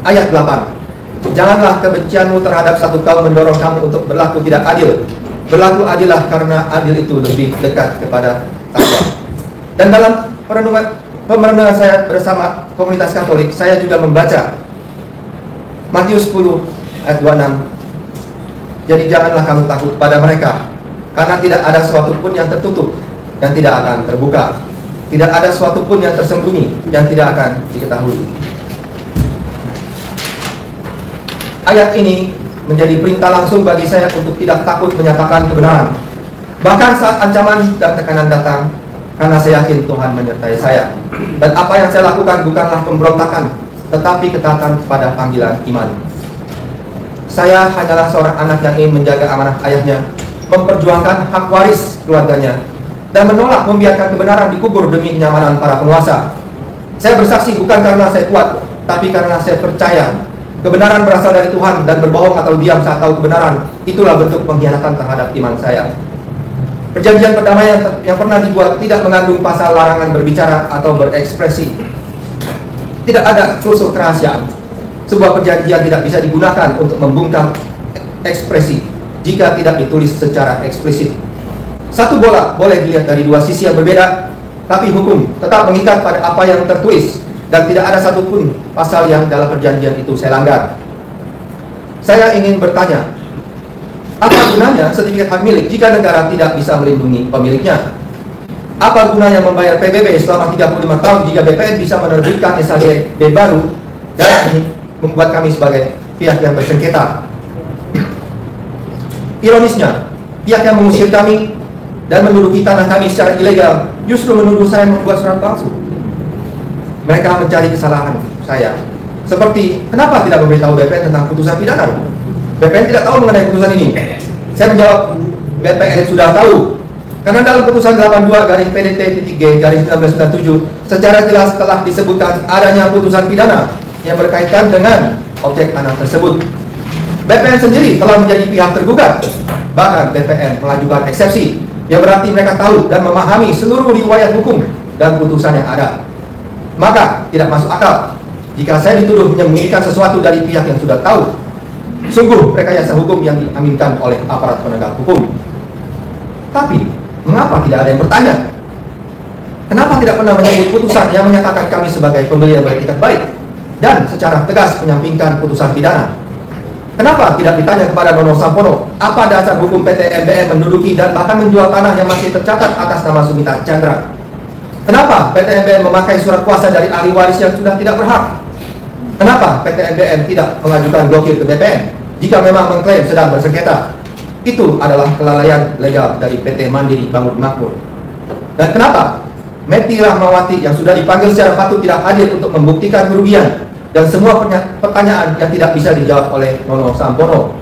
ayat 8, janganlah kebencianmu terhadap satu kaum mendorong kamu untuk berlaku tidak adil. Berlaku adillah karena adil itu lebih dekat kepada takwa. Dan dalam pemerenungan saya bersama komunitas Katolik, saya juga membaca Matius 10 ayat 26. Jadi janganlah kamu takut pada mereka, karena tidak ada sesuatu pun yang tertutup yang tidak akan terbuka, tidak ada sesuatu pun yang tersembunyi yang tidak akan diketahui. Ayat ini menjadi perintah langsung bagi saya untuk tidak takut menyatakan kebenaran, bahkan saat ancaman dan tekanan datang, karena saya yakin Tuhan menyertai saya. Dan apa yang saya lakukan bukanlah pemberontakan, tetapi ketaatan pada panggilan iman. Saya hanyalah seorang anak yang ingin menjaga amanah ayahnya, memperjuangkan hak waris keluarganya, dan menolak membiarkan kebenaran dikubur demi kenyamanan para penguasa. Saya bersaksi bukan karena saya kuat, tapi karena saya percaya kebenaran berasal dari Tuhan, dan berbohong atau diam saat tahu kebenaran, itulah bentuk pengkhianatan terhadap iman saya. Perjanjian perdamaian yang pernah dibuat tidak mengandung pasal larangan berbicara atau berekspresi. Tidak ada klausul kerahasiaan. Sebuah perjanjian tidak bisa digunakan untuk membungkam ekspresi jika tidak ditulis secara eksplisit. Satu bola boleh dilihat dari dua sisi yang berbeda, tapi hukum tetap mengikat pada apa yang tertulis, dan tidak ada satupun pasal yang dalam perjanjian itu saya langgar. Saya ingin bertanya, apa gunanya sertifikat hak milik jika negara tidak bisa melindungi pemiliknya? Apa gunanya membayar PBB selama 35 tahun jika BPN bisa menerbitkan SHGB baru dan membuat kami sebagai pihak yang bersengketa? Ironisnya, pihak yang mengusir kami dan menduduki tanah kami secara ilegal justru menuduh saya membuat surat palsu. Mereka mencari kesalahan saya, seperti kenapa tidak memberitahu BPN tentang putusan pidana? BPN tidak tahu mengenai putusan ini. Saya menjawab, BPN sudah tahu, karena dalam putusan 82/PDT-G/1997 secara jelas telah disebutkan adanya putusan pidana yang berkaitan dengan objek tanah tersebut. BPN sendiri telah menjadi pihak tergugat. Bahkan BPN mengajukan eksepsi, yang berarti mereka tahu dan memahami seluruh riwayat hukum dan putusan yang ada. Maka tidak masuk akal jika saya dituduh menyembunyikan sesuatu dari pihak yang sudah tahu. Sungguh rekayasa hukum yang diaminkan oleh aparat penegak hukum. Tapi mengapa tidak ada yang bertanya? Kenapa tidak pernah menyebut putusan yang menyatakan kami sebagai pembeli yang beretikat baik dan secara tegas menyampingkan putusan pidana? Kenapa tidak ditanya kepada Nono Sampono apa dasar hukum PT MBN menduduki dan bahkan menjual tanah yang masih tercatat atas nama Sumita Chandra? Kenapa PT MBN memakai surat kuasa dari ahli waris yang sudah tidak berhak? Kenapa PT MBN tidak mengajukan blokir ke BPN jika memang mengklaim sedang bersengketa? Itu adalah kelalaian legal dari PT Mandiri Bangun Makmur. Dan kenapa Meti Rahmawati yang sudah dipanggil secara patut tidak hadir untuk membuktikan kerugian dan semua pertanyaan yang tidak bisa dijawab oleh Nono Sampono?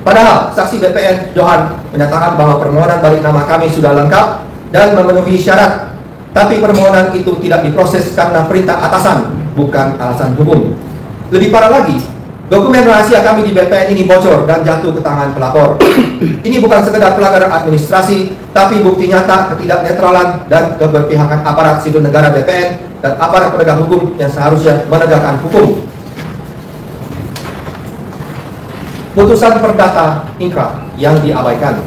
Padahal saksi BPN Johan menyatakan bahwa permohonan balik nama kami sudah lengkap dan memenuhi syarat, tapi permohonan itu tidak diproses karena perintah atasan, bukan alasan hukum. Lebih parah lagi, dokumen rahasia kami di BPN ini bocor dan jatuh ke tangan pelapor. Ini bukan sekedar pelanggaran administrasi, tapi bukti nyata ketidaknetralan dan keberpihakan aparat sipil negara BPN dan aparat penegak hukum yang seharusnya menegakkan hukum. Putusan perdata ingkrah yang diabaikan.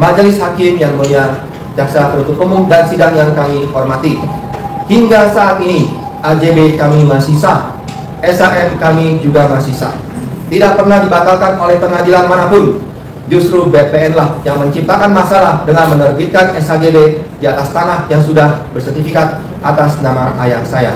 Majelis Hakim yang mulia, Jaksa Penuntut Umum dan sidang yang kami hormati, hingga saat ini AJB kami masih sah, SHM kami juga masih sah, tidak pernah dibatalkan oleh pengadilan manapun. Justru BPN lah yang menciptakan masalah dengan menerbitkan SHGB di atas tanah yang sudah bersertifikat atas nama ayah saya.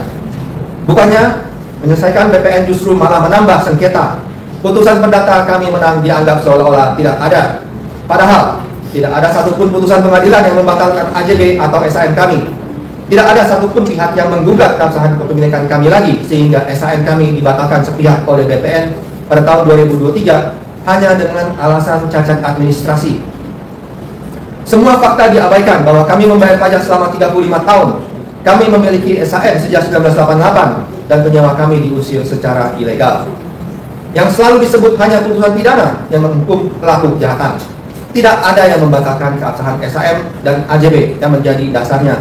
Bukannya menyelesaikan, BPN justru malah menambah sengketa. Putusan perdata kami menang dianggap seolah-olah tidak ada, padahal tidak ada satupun putusan pengadilan yang membatalkan AJB atau SHM kami. Tidak ada satupun pihak yang menggugat keabsahan kepemilikan kami lagi, sehingga SHM kami dibatalkan sepihak oleh BPN pada tahun 2023 hanya dengan alasan cacat administrasi. Semua fakta diabaikan bahwa kami membayar pajak selama 35 tahun. Kami memiliki SHM sejak 1988 dan penyewa kami diusir secara ilegal. yang selalu disebut hanya putusan pidana yang menghukum pelaku kejahatan. Tidak ada yang membatalkan keabsahan SHM dan AJB yang menjadi dasarnya.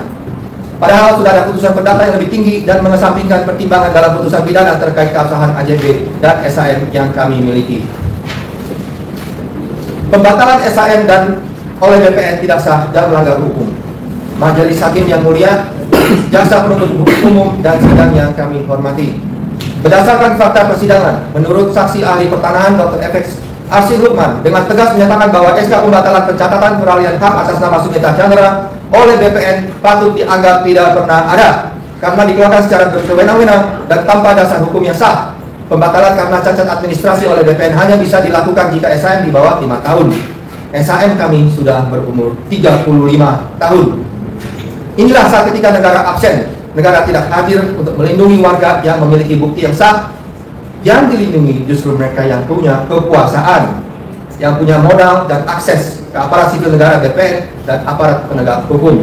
Padahal sudah ada putusan perdata yang lebih tinggi dan mengesampingkan pertimbangan dalam putusan pidana terkait keabsahan AJB dan SHM yang kami miliki. Pembatalan SHM dan oleh BPN tidak sah dan melanggar hukum. Majelis Hakim yang mulia, jaksa penuntut umum dan sidang yang kami hormati. Berdasarkan fakta persidangan, menurut saksi ahli pertanahan Dr. FX Arsi Lukman dengan tegas menyatakan bahwa SK pembatalan pencatatan peralihan hak atas nama Sumita Chandra oleh BPN patut dianggap tidak pernah ada karena dikeluarkan secara berwenang-wenang dan tanpa dasar hukum yang sah. Pembatalan karena cacat administrasi oleh BPN hanya bisa dilakukan jika SHM di bawah 5 tahun. SHM kami sudah berumur 35 tahun. Inilah saat ketika negara absen, negara tidak hadir untuk melindungi warga yang memiliki bukti yang sah. Yang dilindungi justru mereka yang punya kekuasaan, yang punya modal dan akses ke aparat sipil negara BPN dan aparat penegak hukum.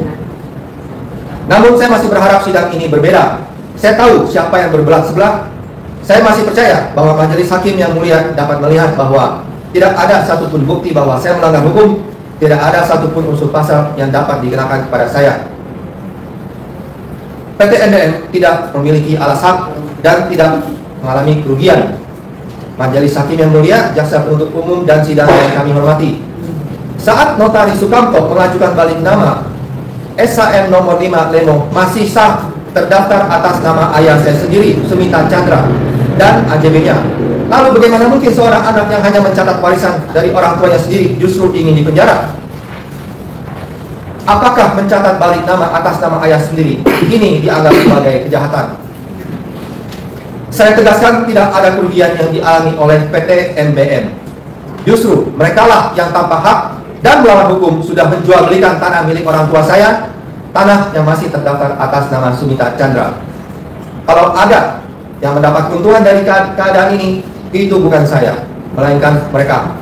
Namun saya masih berharap sidang ini berbeda. Saya tahu siapa yang berbelah sebelah. Saya masih percaya bahwa majelis hakim yang mulia dapat melihat bahwa tidak ada satupun bukti bahwa saya melanggar hukum, tidak ada satupun unsur pasal yang dapat dikenakan kepada saya. PT NDM tidak memiliki alas hak dan tidak mengalami kerugian. Majelis Hakim yang mulia, jaksa penuntut umum dan sidang yang kami hormati. Saat Notaris Sukamto mengajukan balik nama, SHM nomor 5 Lemo masih sah terdaftar atas nama ayah saya sendiri, Sumita Chandra, dan AJB-nya. Lalu bagaimana mungkin seorang anak yang hanya mencatat warisan dari orang tuanya sendiri justru ingin dipenjara? Apakah mencatat balik nama atas nama ayah sendiri ini dianggap sebagai kejahatan? Saya tegaskan tidak ada kerugian yang dialami oleh PT MBM. Justru merekalah yang tanpa hak dan melawan hukum sudah menjual belikan tanah milik orang tua saya, tanah yang masih terdaftar atas nama Sumita Chandra. Kalau ada yang mendapat keuntungan dari keadaan ini, itu bukan saya, melainkan mereka.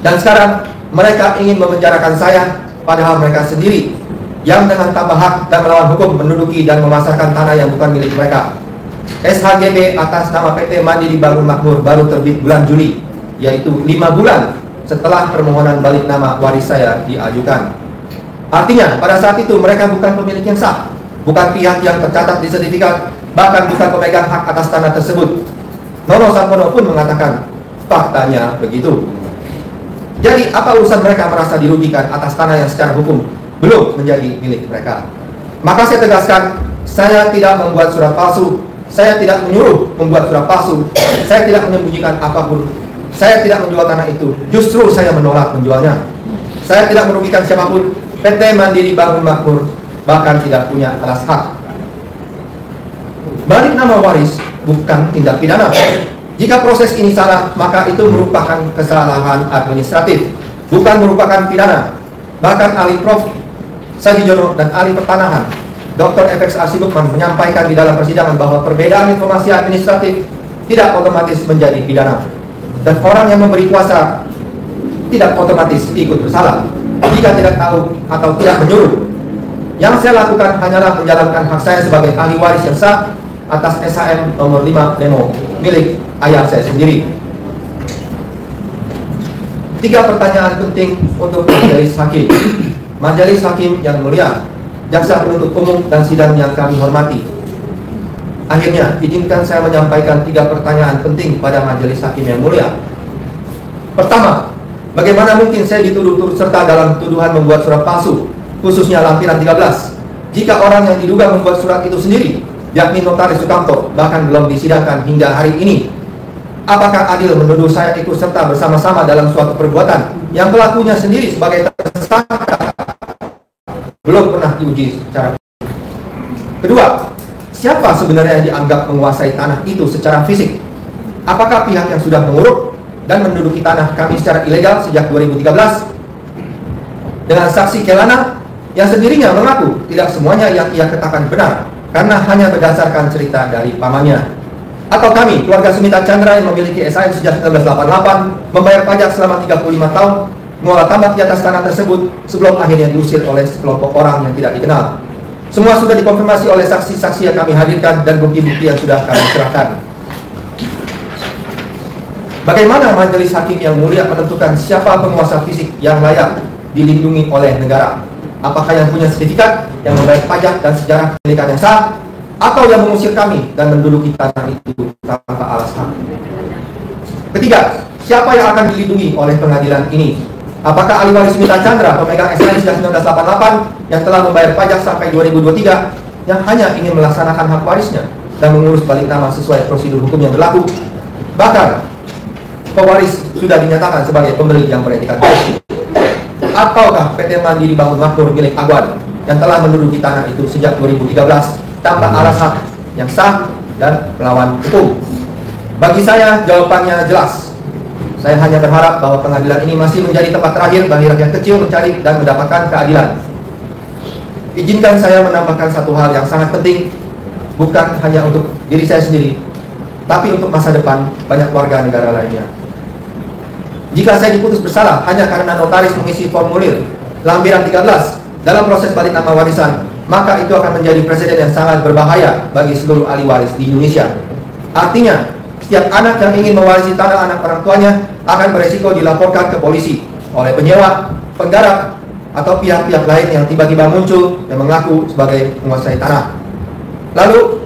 Dan sekarang mereka ingin memenjarakan saya, padahal mereka sendiri yang dengan tanpa hak dan melawan hukum menduduki dan memasarkan tanah yang bukan milik mereka. SHGB atas nama PT Mandiri Bangun Makmur baru terbit bulan Juli, yaitu 5 bulan setelah permohonan balik nama waris saya diajukan. Artinya pada saat itu mereka bukan pemilik yang sah, bukan pihak yang tercatat di sertifikat, bahkan bukan pemegang hak atas tanah tersebut. Nono Sampono pun mengatakan faktanya begitu. Jadi apa urusan mereka merasa dirugikan atas tanah yang secara hukum belum menjadi milik mereka? Maka saya tegaskan, saya tidak membuat surat palsu. Saya tidak menyuruh membuat surat palsu. Saya tidak menyembunyikan apapun. Saya tidak menjual tanah itu. Justru saya menolak menjualnya. Saya tidak merugikan siapapun. PT Mandiri Bangun Makmur bahkan tidak punya alas hak. Balik nama waris bukan tindak pidana. Jika proses ini salah, maka itu merupakan kesalahan administratif, bukan merupakan pidana. Bahkan ahli Prof. Sahijono dan ahli pertanahan Dr. FX Arsi Lukman menyampaikan di dalam persidangan bahwa perbedaan informasi administratif tidak otomatis menjadi pidana. Dan orang yang memberi kuasa tidak otomatis ikut bersalah jika tidak tahu atau tidak menyuruh. Yang saya lakukan hanyalah menjalankan hak saya sebagai ahli waris yang sah atas SHM nomor 5 Lemo milik ayah saya sendiri. 3 pertanyaan penting untuk majelis hakim. Majelis hakim yang mulia, jaksa penuntut umum dan sidang yang kami hormati. Akhirnya, izinkan saya menyampaikan 3 pertanyaan penting pada majelis hakim yang mulia. Pertama, bagaimana mungkin saya dituduh turut serta dalam tuduhan membuat surat palsu, khususnya lampiran 13, jika orang yang diduga membuat surat itu sendiri, yakni Notaris Sukamto, bahkan belum disidangkan hingga hari ini? Apakah adil menuduh saya ikut serta bersama-sama dalam suatu perbuatan yang pelakunya sendiri sebagai tersangka belum pernah diuji secara. Kedua, siapa sebenarnya yang dianggap menguasai tanah itu secara fisik? Apakah pihak yang sudah menguruk dan menduduki tanah kami secara ilegal sejak 2013? Dengan saksi Kelana yang sendirinya mengaku tidak semuanya yang ia katakan benar, karena hanya berdasarkan cerita dari pamannya. Atau kami, keluarga Sumita Chandra yang memiliki SHM sejak 1988, membayar pajak selama 35 tahun, mengolah tambak di atas tanah tersebut sebelum akhirnya diusir oleh sekelompok orang yang tidak dikenal. Semua sudah dikonfirmasi oleh saksi-saksi yang kami hadirkan dan bukti-bukti yang sudah kami serahkan. Bagaimana majelis hakim yang mulia menentukan siapa penguasa fisik yang layak dilindungi oleh negara? Apakah yang punya sertifikat, yang membayar pajak dan sejarah kepemilikan yang sah, atau yang mengusir kami dan menduduki tanah itu tanpa alasan? Ketiga, siapa yang akan dilindungi oleh pengadilan ini? Apakah ahli waris Sumita Chandra, pemegang SNM sejak 1988 yang telah membayar pajak sampai 2023, yang hanya ingin melaksanakan hak warisnya dan mengurus balik nama sesuai prosedur hukum yang berlaku? Bahkan pewaris sudah dinyatakan sebagai pembeli yang beretikat baik. Ataukah PT Mandiri Bangun Makmur milik Agwan yang telah menduduki tanah itu sejak 2013 tanpa alasan yang sah dan melawan hukum? Bagi saya jawabannya jelas. Saya hanya berharap bahwa pengadilan ini masih menjadi tempat terakhir bagi rakyat kecil mencari dan mendapatkan keadilan. Izinkan saya menambahkan satu hal yang sangat penting, bukan hanya untuk diri saya sendiri, tapi untuk masa depan banyak warga negara lainnya. Jika saya diputus bersalah hanya karena notaris mengisi formulir lampiran 13 dalam proses balik nama warisan, maka itu akan menjadi presiden yang sangat berbahaya bagi seluruh ahli waris di Indonesia. Artinya, setiap anak yang ingin mewarisi tanah anak orang tuanya akan beresiko dilaporkan ke polisi oleh penyewa, penggarap, atau pihak-pihak lain yang tiba-tiba muncul yang mengaku sebagai penguasai tanah. Lalu,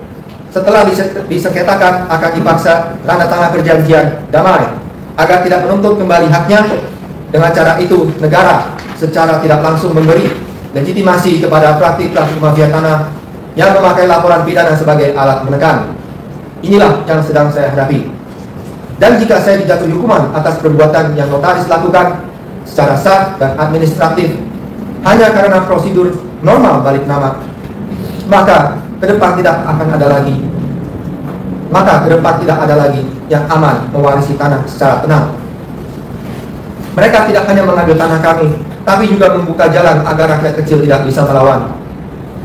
setelah disengketakan akan dipaksa tanda tangan perjanjian damai agar tidak menuntut kembali haknya. Dengan cara itu, negara secara tidak langsung memberi legitimasi kepada praktik-praktik mafia tanah yang memakai laporan pidana sebagai alat menekan. Inilah yang sedang saya hadapi. Dan jika saya dijatuhi hukuman atas perbuatan yang notaris lakukan secara sah dan administratif hanya karena prosedur normal balik nama, maka ke depan tidak ada lagi yang aman mewarisi tanah secara tenang. Mereka tidak hanya mengambil tanah kami, tapi juga membuka jalan agar rakyat kecil tidak bisa melawan.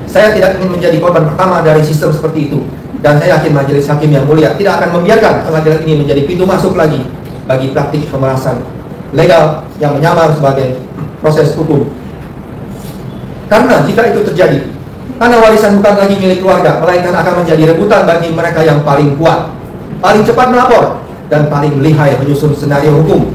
Saya tidak ingin menjadi korban pertama dari sistem seperti itu, dan saya yakin majelis hakim yang mulia tidak akan membiarkan pengadilan ini menjadi pintu masuk lagi bagi praktik pemerasan legal yang menyamar sebagai proses hukum. Karena jika itu terjadi, tanah warisan bukan lagi milik keluarga, melainkan akan menjadi rebutan bagi mereka yang paling kuat, paling cepat melapor, dan paling lihai menyusun senario hukum.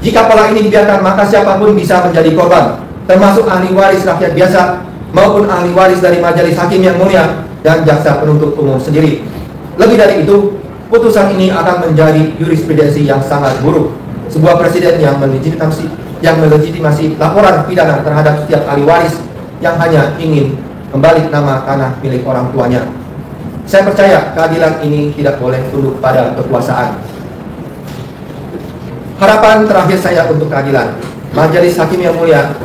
Jika pola ini dibiarkan, maka siapapun bisa menjadi korban, termasuk ahli waris rakyat biasa maupun ahli waris dari majelis hakim yang mulia dan jaksa penuntut umum sendiri. Lebih dari itu, putusan ini akan menjadi jurisprudensi yang sangat buruk. Sebuah presiden yang melegitimasi laporan pidana terhadap setiap ahli waris yang hanya ingin membalik nama tanah milik orang tuanya. Saya percaya keadilan ini tidak boleh tunduk pada kekuasaan. Harapan terakhir saya untuk keadilan, majelis hakim yang mulia,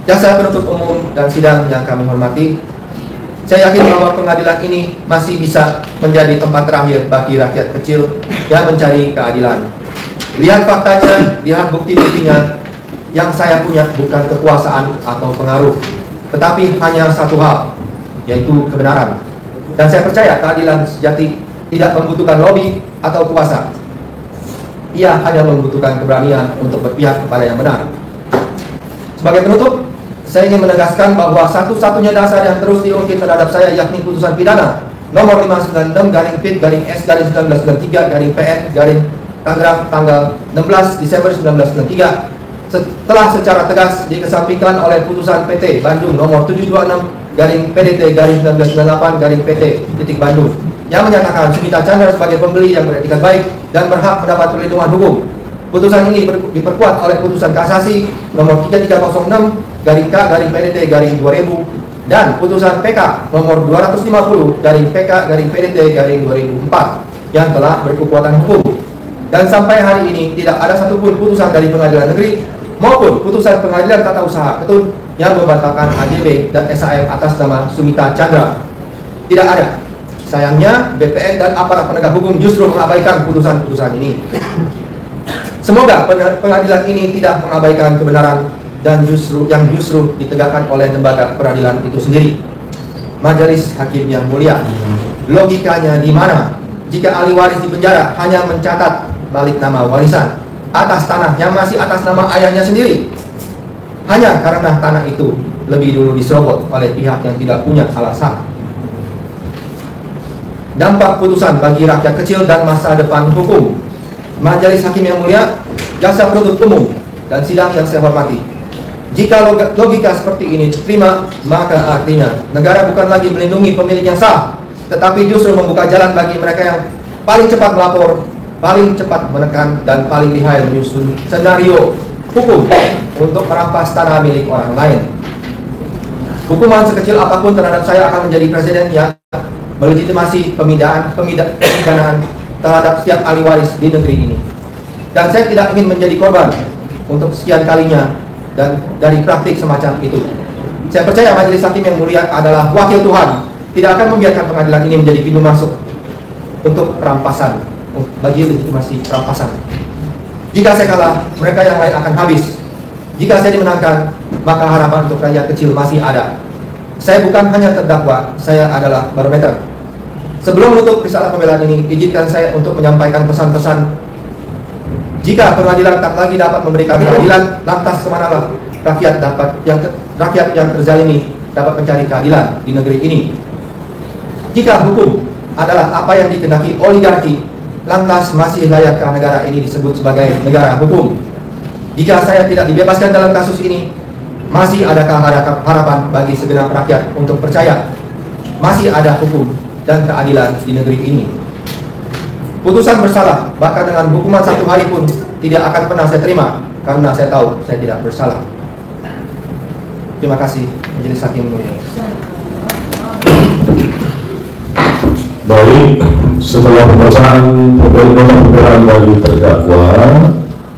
jaksa penuntut umum dan sidang yang kami hormati, saya yakin bahwa pengadilan ini masih bisa menjadi tempat terakhir bagi rakyat kecil yang mencari keadilan. Lihat faktanya, lihat bukti-buktinya. Yang saya punya bukan kekuasaan atau pengaruh, tetapi hanya satu hal, yaitu kebenaran. Dan saya percaya keadilan sejati tidak membutuhkan lobby atau kuasa. Ia hanya membutuhkan keberanian untuk berpihak kepada yang benar. Sebagai penutup, saya ingin menegaskan bahwa satu-satunya dasar yang terus diungkit terhadap saya yakni putusan pidana nomor 596/PIT/S/1993/PN Tangerang tanggal 16 Desember 1993, setelah secara tegas dikesampingkan oleh putusan PT Bandung nomor 726/PDT/1998/PT Bandung yang menyatakan Sumita Chandra sebagai pembeli yang beretikat baik dan berhak mendapat perlindungan hukum. Putusan ini diperkuat oleh putusan kasasi nomor 3306/K/PDT/2000 dan putusan PK nomor 250/PK/PDT/2004 yang telah berkekuatan hukum. Dan sampai hari ini tidak ada satupun putusan dari pengadilan negeri maupun putusan pengadilan tata usaha Ketun yang membatalkan AJB dan SAM atas nama Sumita Chandra. Tidak ada. Sayangnya BPN dan aparat penegak hukum justru mengabaikan putusan-putusan ini. Semoga pengadilan ini tidak mengabaikan kebenaran dan justru ditegakkan oleh lembaga peradilan itu sendiri. Majelis hakim yang mulia, logikanya di mana jika ahli waris di penjara hanya mencatat balik nama warisan atas tanah yang masih atas nama ayahnya sendiri, hanya karena tanah itu lebih dulu diserobot oleh pihak yang tidak punya alasan. Dampak putusan bagi rakyat kecil dan masa depan hukum. Majelis Hakim yang mulia, jaksa penuntut umum, dan sidang yang saya hormati. Jika logika seperti ini diterima, maka artinya negara bukan lagi melindungi pemilik yang sah, tetapi justru membuka jalan bagi mereka yang paling cepat melapor, paling cepat menekan, dan paling lihai menyusun skenario hukum untuk merampas tanah milik orang lain. Hukuman sekecil apapun terhadap saya akan menjadi presiden yang melegitimasi pemidanaan terhadap setiap ahli waris di negeri ini. Dan saya tidak ingin menjadi korban untuk sekian kalinya dan dari praktik semacam itu. Saya percaya majelis hakim yang mulia adalah wakil Tuhan, tidak akan membiarkan pengadilan ini menjadi pintu masuk untuk perampasan, bagi legitimasi perampasan. Jika saya kalah, mereka yang lain akan habis. Jika saya dimenangkan, maka harapan untuk rakyat kecil masih ada. Saya bukan hanya terdakwa, saya adalah barometer. Sebelum menutup risalah pembelaan ini, izinkan saya untuk menyampaikan pesan-pesan. Jika pengadilan tak lagi dapat memberikan keadilan, lantas kemanalah rakyat yang terzalimi dapat mencari keadilan di negeri ini? Jika hukum adalah apa yang dikehendaki oligarki, lantas masih layakkah negara ini disebut sebagai negara hukum? Jika saya tidak dibebaskan dalam kasus ini, masih adakah harapan bagi segenap rakyat untuk percaya masih ada hukum dan keadilan di negeri ini? Putusan bersalah, bahkan dengan hukuman 1 hari pun tidak akan pernah saya terima, karena saya tahu saya tidak bersalah. Terima kasih, Majelis Hakim mulia. Baik, setelah pembacaan pembelaan bagi terdakwa,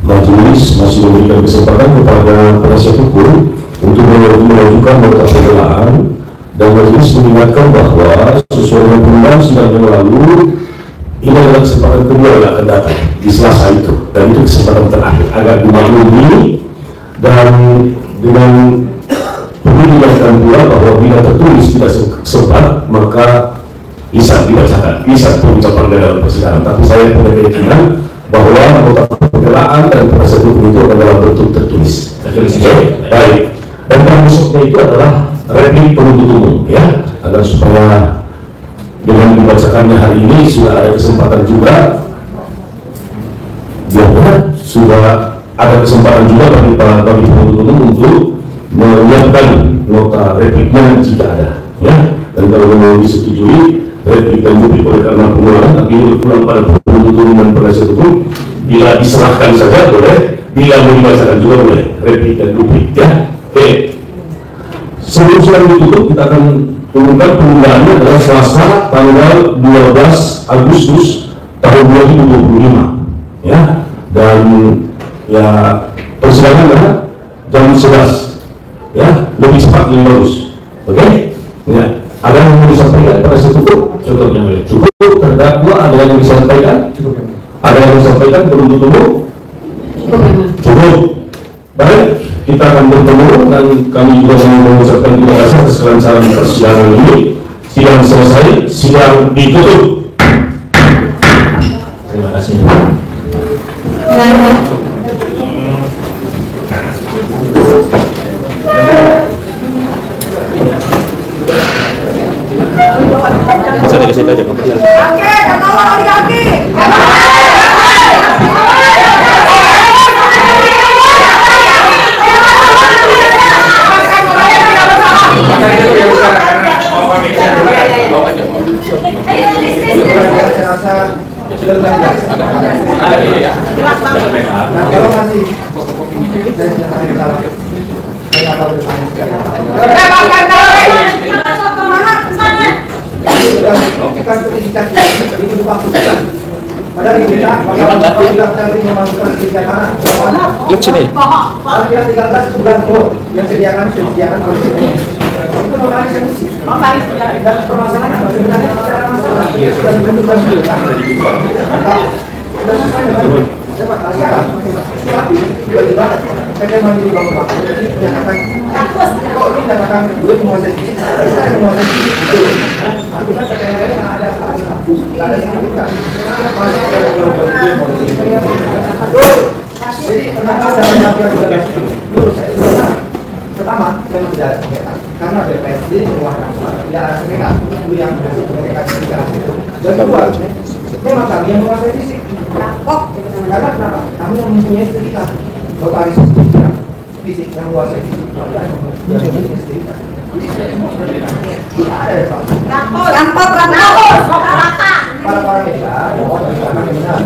majelis masih memberikan kesempatan kepada penasihat hukum untuk mengajukan nota pembelaan, dan majelis mengingatkan bahwa sesuai dengan pembelaan sidang yang lalu, ini adalah kesempatan kedua yang akan datang di Selasa itu, dan itu kesempatan terakhir agar dimaklumi. Dan dengan perlu dijelaskan pula bahwa bila tertulis tidak sempat, maka bisa dibacakan, bisa pengucapan dalam persidangan. Tapi saya punya keyakinan bahwa nota pembelaan dan penasihat hukum itu adalah bentuk tertulis. Baik. Dan termasuknya itu adalah replik penuntut umum, ya, agar supaya dengan dibacakannya hari ini sudah ada kesempatan juga, biarlah sudah ada kesempatan juga bagi penuntut umum untuk menyiapkan nota repliknya jika ada, ya. Dan kalau mau disetujui replik dan duplik oleh karena pengulangan, tapi pulang pada penuntut umum dan penasihat hukum, bila diserahkan saja boleh, bila mau dibacakan juga boleh replik dan duplik, ya. Oke. Sebelum sudah ditutup, kita akan umumkan penundaan adalah Selasa tanggal 12 Agustus tahun 2025, ya. Dan ya persidangan adalah jam 11, ya, lebih cepat lebih bagus. Oke, ya. Ada yang mau disampaikan pada cukup? Cukup. Terdakwa ada yang mau disampaikan? Cukup. Ada yang mau disampaikan penuntut umum? Cukup. Baik, kita akan bertemu dan kami juga mengucapkan terima kasih atas kelancaran persidangan ini. Sidang selesai, sidang ditutup. Terima kasih. Bisa dikasih aja Pak. Kaki. Kalau masih Lihat sini. yang sediakan itu dan permasalahan sebenarnya tapi tiba-tiba saya mandi di bawah menyatakan kok ini menyatakan gue menguasai saya menguasai akibat saya ada yang bukan jadi kenapa saya menyampaikan dulu saya pertama saya tidak ada sengketa karena BPS sendiri mengeluarkan surat tidak ada sengketa itu yang berhasil mengeluarkan sengketa dan kedua memang kami yang menguasai fisik Karena kenapa? Kami yang mempunyai sertifikat notaris fisik yang luas itu yang mempunyai sertifikat. Jadi saya semua sudah tidak ada Rampok. para media, mohon silakan yang benar.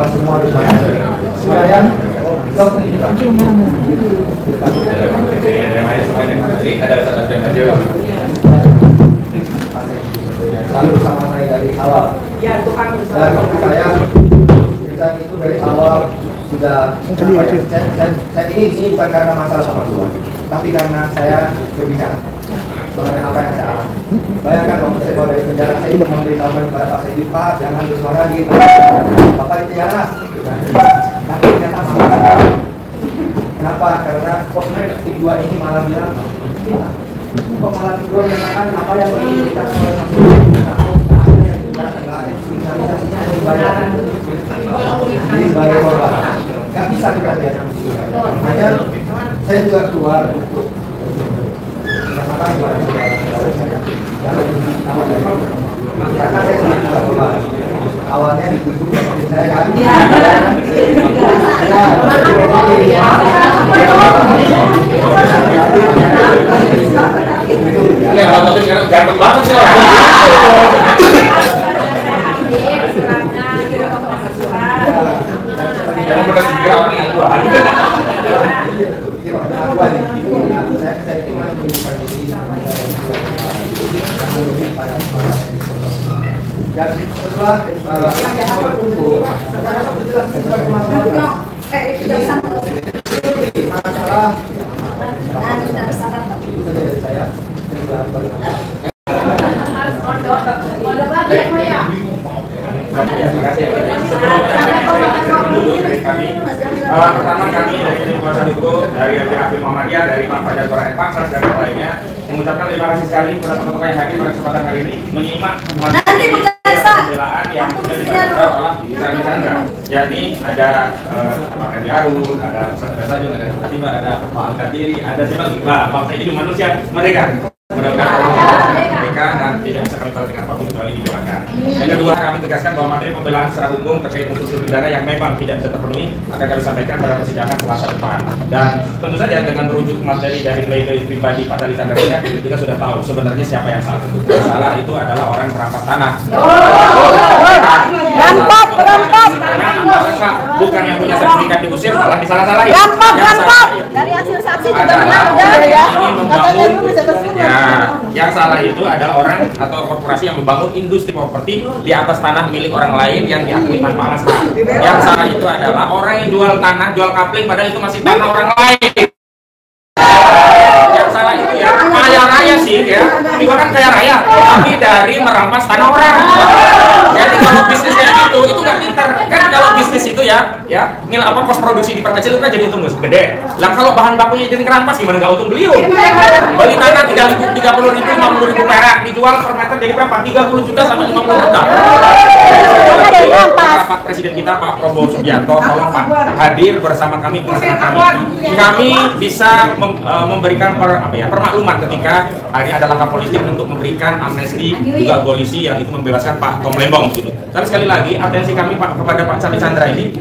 Semua di sana. Sekalian, lalu bersama saya dari awal. Dan saya itu dari awal sudah saya ini bukan karena masalah sama Tuhan, tapi karena saya berbicara mengenai apa yang saya alami. Bayangkan waktu saya keluar dari penjara, saya itu memberitahukan kepada Pak Saidi, Pak jangan bersuara gitu, Bapak dipenjara. Tapi ternyata malah kenapa? Karena kok titik 2 ini malah bilang kok malah titik 2 menyatakan apa yang ingin kita sebagai korban nggak bisa kita lihat. Makanya saya juga keluar untuk karena saya sudah juga keluar awalnya ditutup saya kan ganteng banget sih. dan setelah pertama kami dari tim kuasa hukum dari Hakim Muhammadiyah, dari Pak Fajar Qur'an Paksas dan lainnya mengucapkan terima kasih sekali kepada teman-teman yang hadir pada kesempatan hari ini menyimak pembelaan yang sudah dilakukan oleh Kami Chandra. Jadi ada Pak Edi Harun, ada Ustaz Sajun, ada Fatimah, ada Pak Al-Qadiri, ada siapa lagi? Pak Saidi itu manusia mereka. Mudah-mudahan mereka dan tidak bisa kami dengan apapun kecuali didoakan. Yang kedua, kami tegaskan bahwa materi pembelaan secara hukum terkait unsur pidana yang memang tidak bisa terpenuhi akan kami sampaikan pada persidangan Selasa depan. Dan tentu saja dengan merujuk materi dari play pribadi Pak Dali Chandra, kita sudah tahu sebenarnya siapa yang salah. Yang salah itu adalah orang merampas tanah. Rampok. Bukan yang punya sertifikat diusir, malah disalah-salahin. Rampok. Dari hasil saksi juga benar ya. Yang salah itu adalah orang atau korporasi yang membangun industri properti di atas tanah milik orang lain yang diakui tanpa alasan. Yang salah itu adalah orang yang jual tanah, jual kapling padahal itu masih tanah orang lain. Yang salah itu ya kaya raya sih ya, ini kan kaya raya, tapi dari merampas tanah orang. Jadi kalau bisnis kayak gitu itu nggak pintar kan. Kalau bisnis itu ya nilai apa kos produksi diperkecil itu kan jadi untung gede. Lah kalau bahan bakunya jadi kerampas gimana nggak untung beliau? Beli tanah 30.000, 50.000 perak dijual per meter jadi berapa? 30 juta sampai 50 juta. Rapat Presiden kita Pak Prabowo Subianto, tolong Pak hadir bersama kami kami bisa memberikan permakluman ketika hari ada langkah politik untuk memberikan amnesti juga abolisi yang itu membebaskan Pak Tom Lembong gitu. Tapi sekali lagi atensi kami Pak kepada Pak Dali Chandra ini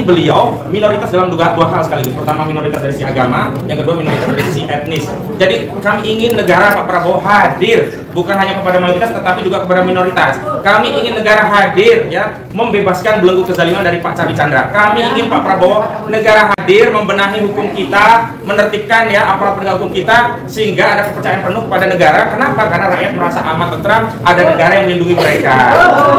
beliau minoritas dalam dua hal sekaligus. Pertama minoritas dari sisi agama, yang kedua minoritas dari sisi etnis. Jadi kami ingin negara Pak Prabowo hadir bukan hanya kepada mayoritas tetapi juga kepada minoritas. Kami ingin negara hadir ya membebaskan belenggu kezaliman dari Pak Dali Chandra. Kami ingin Pak Prabowo negara hadir membenahi hukum kita, menertibkan ya aparat penegak hukum kita sehingga ada kepercayaan penuh kepada negara. Kenapa? Karena rakyat merasa aman tentram, ada negara yang melindungi mereka.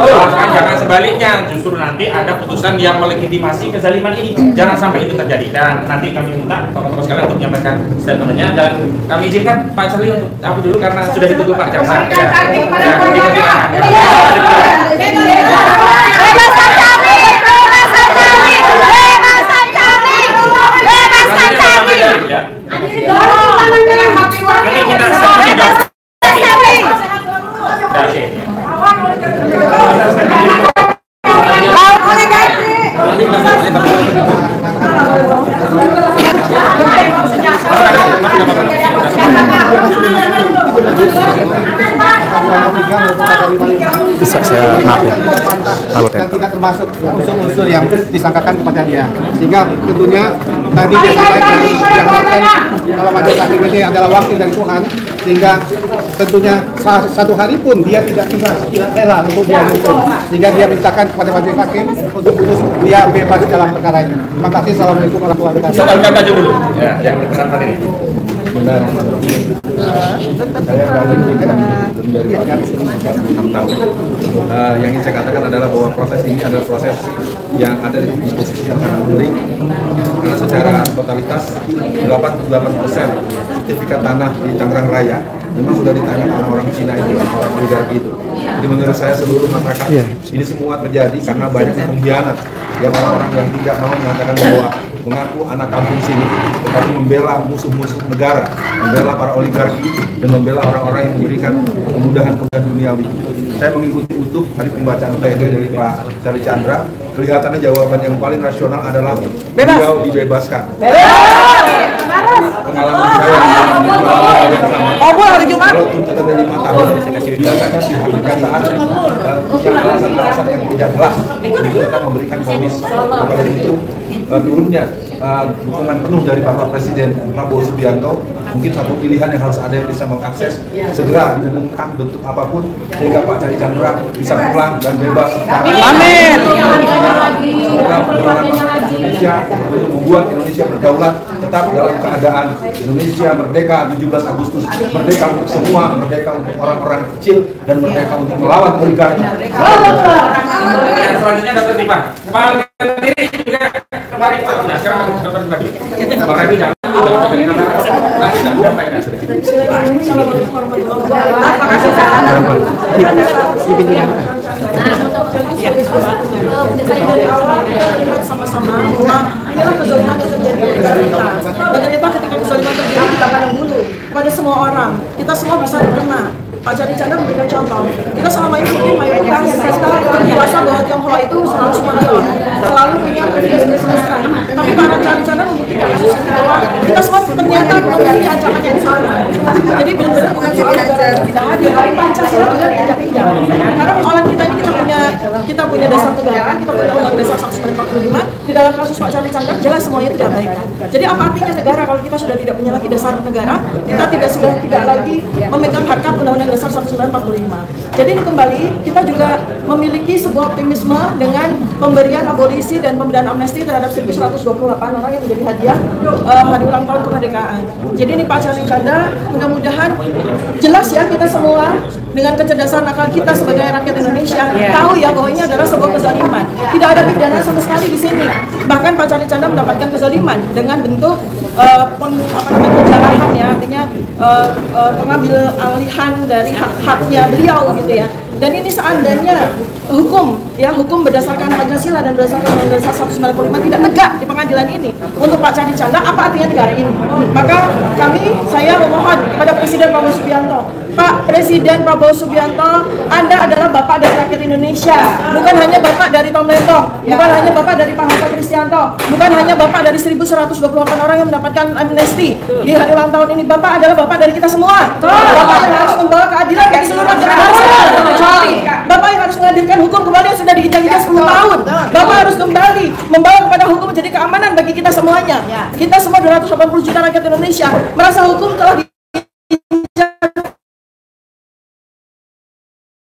Bahkan jangan sebaliknya, justru nanti ada putusan yang melegitimasi kezaliman ini. Jangan sampai itu terjadi. Dan nanti kami minta tokoh-tokoh sekalian untuk menyampaikan statementnya dan kami izinkan Pak Charlie untuk aku dulu karena sudah ditunggu Pak Jaksa. membantah dan tidak termasuk unsur-unsur yang disangkakan kepada dia. Sehingga tentunya tadi dia sampaikan kalau majelis hakim ini adalah wakil dari Tuhan, sehingga tentunya satu hari pun dia tidak rela untuk dia hukum, sehingga dia mintakan kepada majelis hakim untuk putus dia bebas dalam perkara ini. Terima kasih. Assalamualaikum warahmatullahi wabarakatuh. Soal kata aja dulu. Ya, yang berkenan ini. Benar. Saya yang ingin saya katakan adalah bahwa proses ini adalah proses yang ada di posisi yang sangat penting, karena secara totalitas 88% sertifikat tanah di Tangerang Raya memang sudah ditanyakan orang-orang Cina itu, orang oligarki itu. Jadi menurut saya seluruh masyarakat ini semua terjadi karena banyaknya pengkhianat yang orang-orang yang tidak mau mengatakan bahwa mengaku anak kampung sini, tetapi membela musuh-musuh negara, membela para oligarki, dan membela orang-orang yang memberikan kemudahan-kemudahan duniawi. Saya mengikuti utuh tadi pembacaan pledoi dari Pak Charlie Chandra. Kelihatannya jawaban yang paling rasional adalah beliau dibebaskan. Pengalaman saya kalau tuntutannya 5 tahun, biasanya perkataan yang alasan-alasan yang tidak jelas itu akan memberikan vonis. Maka dari itu turunnya dukungan penuh dari Bapak Presiden Prabowo Subianto, mungkin satu pilihan yang harus ada yang bisa mengakses segera diumumkan bentuk apapun sehingga Pak Charlie Chandra bisa pulang dan bebas. Amin. Indonesia untuk membuat Indonesia berdaulat tetap dalam keadaan Indonesia merdeka 17 Agustus, merdeka untuk semua, merdeka untuk orang-orang kecil, dan merdeka untuk melawan oligarki. Selanjutnya dapat nih Pak. Pak Menteri juga kemarin Pak. Nah, sekarang dapat lagi. Pak Remi jangan. Sama-sama bahwa inilah kezaliman yang terjadi di negara kita. Bagaimana ketika kezaliman terjadi kita pandang bulu pada semua orang, kita semua bisa diterima. Pak Charlie Chandra memberikan contoh. Kita selama ini mungkin mayoritas kita merasa bahwa Tionghoa itu selalu superior, selalu punya privilege besar. Tapi Pak Charlie Chandra membuktikan bahwa kita semua ternyata memiliki ancaman yang sama. Jadi benar-benar bukan soal negara tidak hadir, tapi Pancasila juga tidak pindah. Karena persoalan kita ini kita punya dasar negara, kita punya undang dasar 1945. Di dalam kasus Pak Charlie Chandra jelas semuanya tidak baik. Jadi apa artinya negara kalau kita sudah tidak punya lagi dasar negara, kita tidak lagi memegang harkat undang-undang dasar 1945. Jadi ini kembali kita juga memiliki sebuah optimisme dengan pemberian abolisi dan pemberian amnesti terhadap 1128 orang yang menjadi hadiah hari ulang tahun kemerdekaan. Jadi ini Pak Charlie Chandra, mudah-mudahan jelas ya kita semua dengan kecerdasan akal kita sebagai rakyat Indonesia tahu ya bahwa ini adalah sebuah kezaliman. Tidak ada pidana sama sekali di sini. Bahkan Pak Charlie Chandra mendapatkan kezaliman dengan bentuk penjarahan ya, artinya pengambil alihan dari hak-haknya beliau gitu ya. Dan ini seandainya hukum berdasarkan Pancasila dan berdasarkan Undang-Undang Dasar 1945 tidak tegak di pengadilan ini untuk Pak Charlie Chandra, apa artinya negara ini? Maka saya memohon kepada Presiden Prabowo Subianto, Pak Presiden Prabowo Subianto, Anda adalah Bapak dari rakyat Indonesia, bukan hanya Bapak dari Tom Lembong, bukan hanya Bapak dari Pak Hasto Kristianto, bukan hanya Bapak dari 1128 orang yang mendapatkan amnesti di hari ulang tahun ini. Bapak adalah Bapak dari kita semua. Bapak yang harus membawa keadilan bagi seluruh rakyat bangsa. Bapak yang harus menghadirkan hukum kembali yang sudah diinjak-injak 10 tahun. Bapak harus kembali membawa kepada hukum menjadi keamanan bagi kita semuanya. Kita semua 280 juta rakyat Indonesia merasa hukum telah diinjak.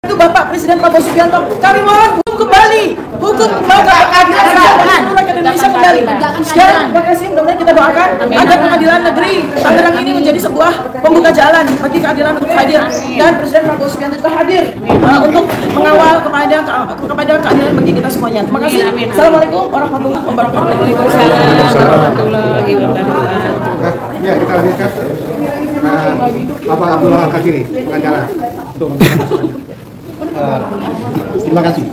Itu Bapak Presiden Prabowo Subianto, kami mohon hukum kembali, hukum keadilan seluruh rakyat Indonesia kembali. Sekian, terima kasih. Mudah-mudahan kita doakan agar pengadilan negeri Tangerang ini menjadi sebuah pembuka jalan bagi keadilan untuk hadir, dan Presiden Prabowo Subianto juga hadir untuk mengawal kepada keadilan bagi kita semuanya. Terima kasih. Assalamualaikum warahmatullahi wabarakatuh. Ya, kita lanjutkan. Bapak Abdullah Al-Katiri, pengacara. Terima kasih.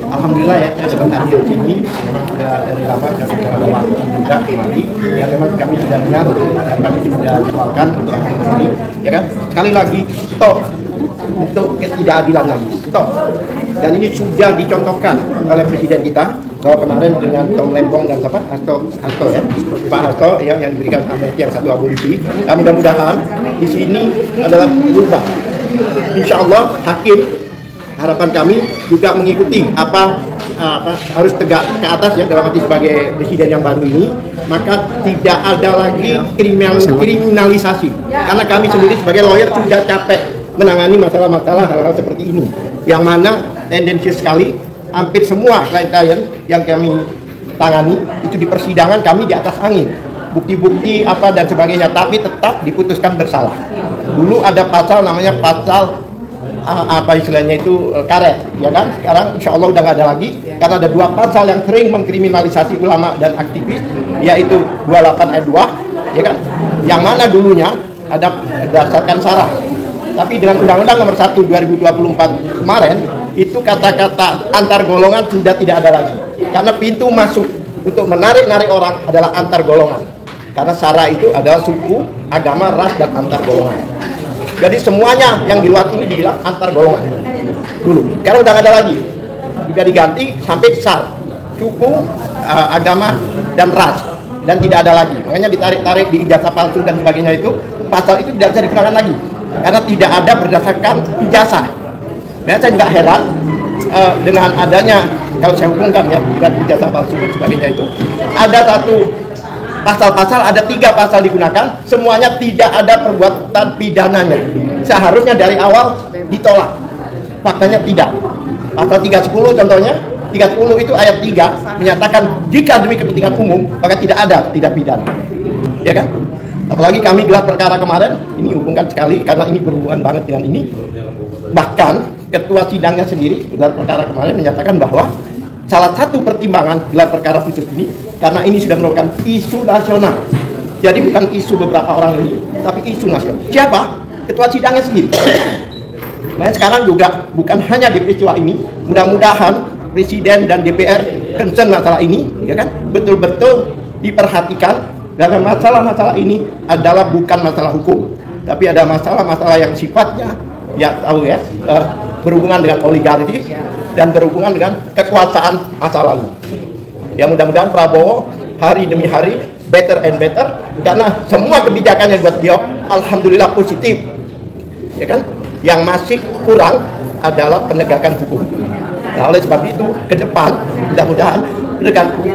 Alhamdulillah ya, sebentar di sini sudah dari lama kami sudah ada waktu juga kembali. Ya memang kami sudah dengar dan kami sudah jadwalkan untuk ini, ya kan? Sekali lagi stop untuk ketidakadilan lagi, stop. Dan ini sudah dicontohkan oleh Presiden kita bahwa kemarin dengan Tom Lembong dan siapa? Hasto ya, Pak Hasto ya, yang diberikan amnesti yang satu abolisi. Dan mudah-mudahan di sini adalah berubah. Insya Allah hakim, harapan kami juga mengikuti apa harus tegak ke atas ya, dalam arti sebagai presiden yang baru ini, maka tidak ada lagi kriminalisasi. Karena kami sendiri sebagai lawyer sudah capek menangani masalah-masalah hal-hal seperti ini, yang mana tendensius sekali hampir semua klien yang kami tangani itu di persidangan kami di atas angin, bukti-bukti apa dan sebagainya, tapi tetap diputuskan bersalah. Dulu ada pasal namanya pasal apa istilahnya itu karet, ya kan? Sekarang insya Allah udah nggak ada lagi, karena ada dua pasal yang sering mengkriminalisasi ulama dan aktivis, yaitu 28 ayat 2, ya kan? Yang mana dulunya ada berdasarkan syarat, tapi dengan Undang-Undang Nomor 1 2024 kemarin itu kata-kata antar golongan sudah tidak ada lagi, karena pintu masuk untuk menarik-narik orang adalah antar golongan, karena sara itu adalah suku, agama, ras, dan antar golongan. Jadi semuanya yang di luar ini dibilang antar golongan dulu. Sekarang udah nggak ada lagi, juga diganti sampai sar, suku, agama, dan ras, dan tidak ada lagi. Makanya ditarik-tarik di ijazah palsu dan sebagainya itu, pasal itu tidak bisa digunakan lagi karena tidak ada berdasarkan ijazah. Dan saya juga heran dengan adanya, kalau saya hubungkan ya dengan ijazah palsu dan sebagainya itu, ada satu pasal-pasal, ada 3 pasal digunakan, semuanya tidak ada perbuatan pidananya. Seharusnya dari awal ditolak, faktanya tidak. Pasal 310 contohnya, 310 itu ayat 3 menyatakan jika demi kepentingan umum maka tidak ada tidak pidana, ya kan? Apalagi kami gelar perkara kemarin, ini hubungkan sekali karena ini berhubungan banget dengan ini. Bahkan ketua sidangnya sendiri gelar perkara kemarin menyatakan bahwa salah satu pertimbangan gelar perkara khusus ini karena ini sudah merupakan isu nasional. Jadi bukan isu beberapa orang ini, tapi isu nasional. Siapa? Ketua sidangnya sendiri. Nah sekarang juga bukan hanya di peristiwa ini, mudah-mudahan Presiden dan DPR concern masalah ini, ya kan, betul-betul diperhatikan. Karena masalah-masalah ini adalah bukan masalah hukum, tapi ada masalah-masalah yang sifatnya, ya tahu ya, berhubungan dengan oligarki dan berhubungan dengan kekuasaan masa lalu. Ya mudah-mudahan Prabowo hari demi hari better and better, karena semua kebijakan yang buat dia alhamdulillah positif, ya kan. Yang masih kurang adalah penegakan hukum. Nah, oleh sebab itu ke depan mudah-mudahan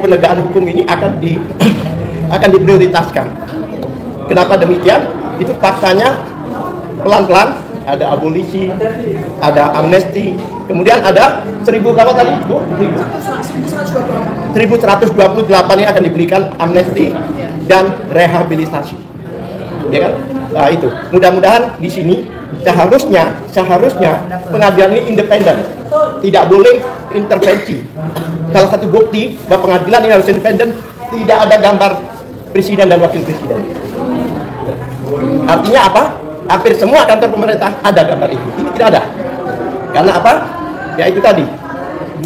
penegakan hukum ini akan diprioritaskan. Kenapa demikian? Itu faktanya pelan-pelan ada abolisi, ada amnesti, kemudian ada 1000 berapa tadi? 1128 ini akan diberikan amnesti dan rehabilitasi, ya kan? Nah itu mudah-mudahan di sini seharusnya pengadilan ini independen, tidak boleh intervensi. Salah satu bukti bahwa pengadilan ini harus independen, tidak ada gambar presiden dan wakil presiden. Artinya apa? Hampir semua kantor pemerintah ada gambar itu. Ini tidak ada. Karena apa? Ya itu tadi.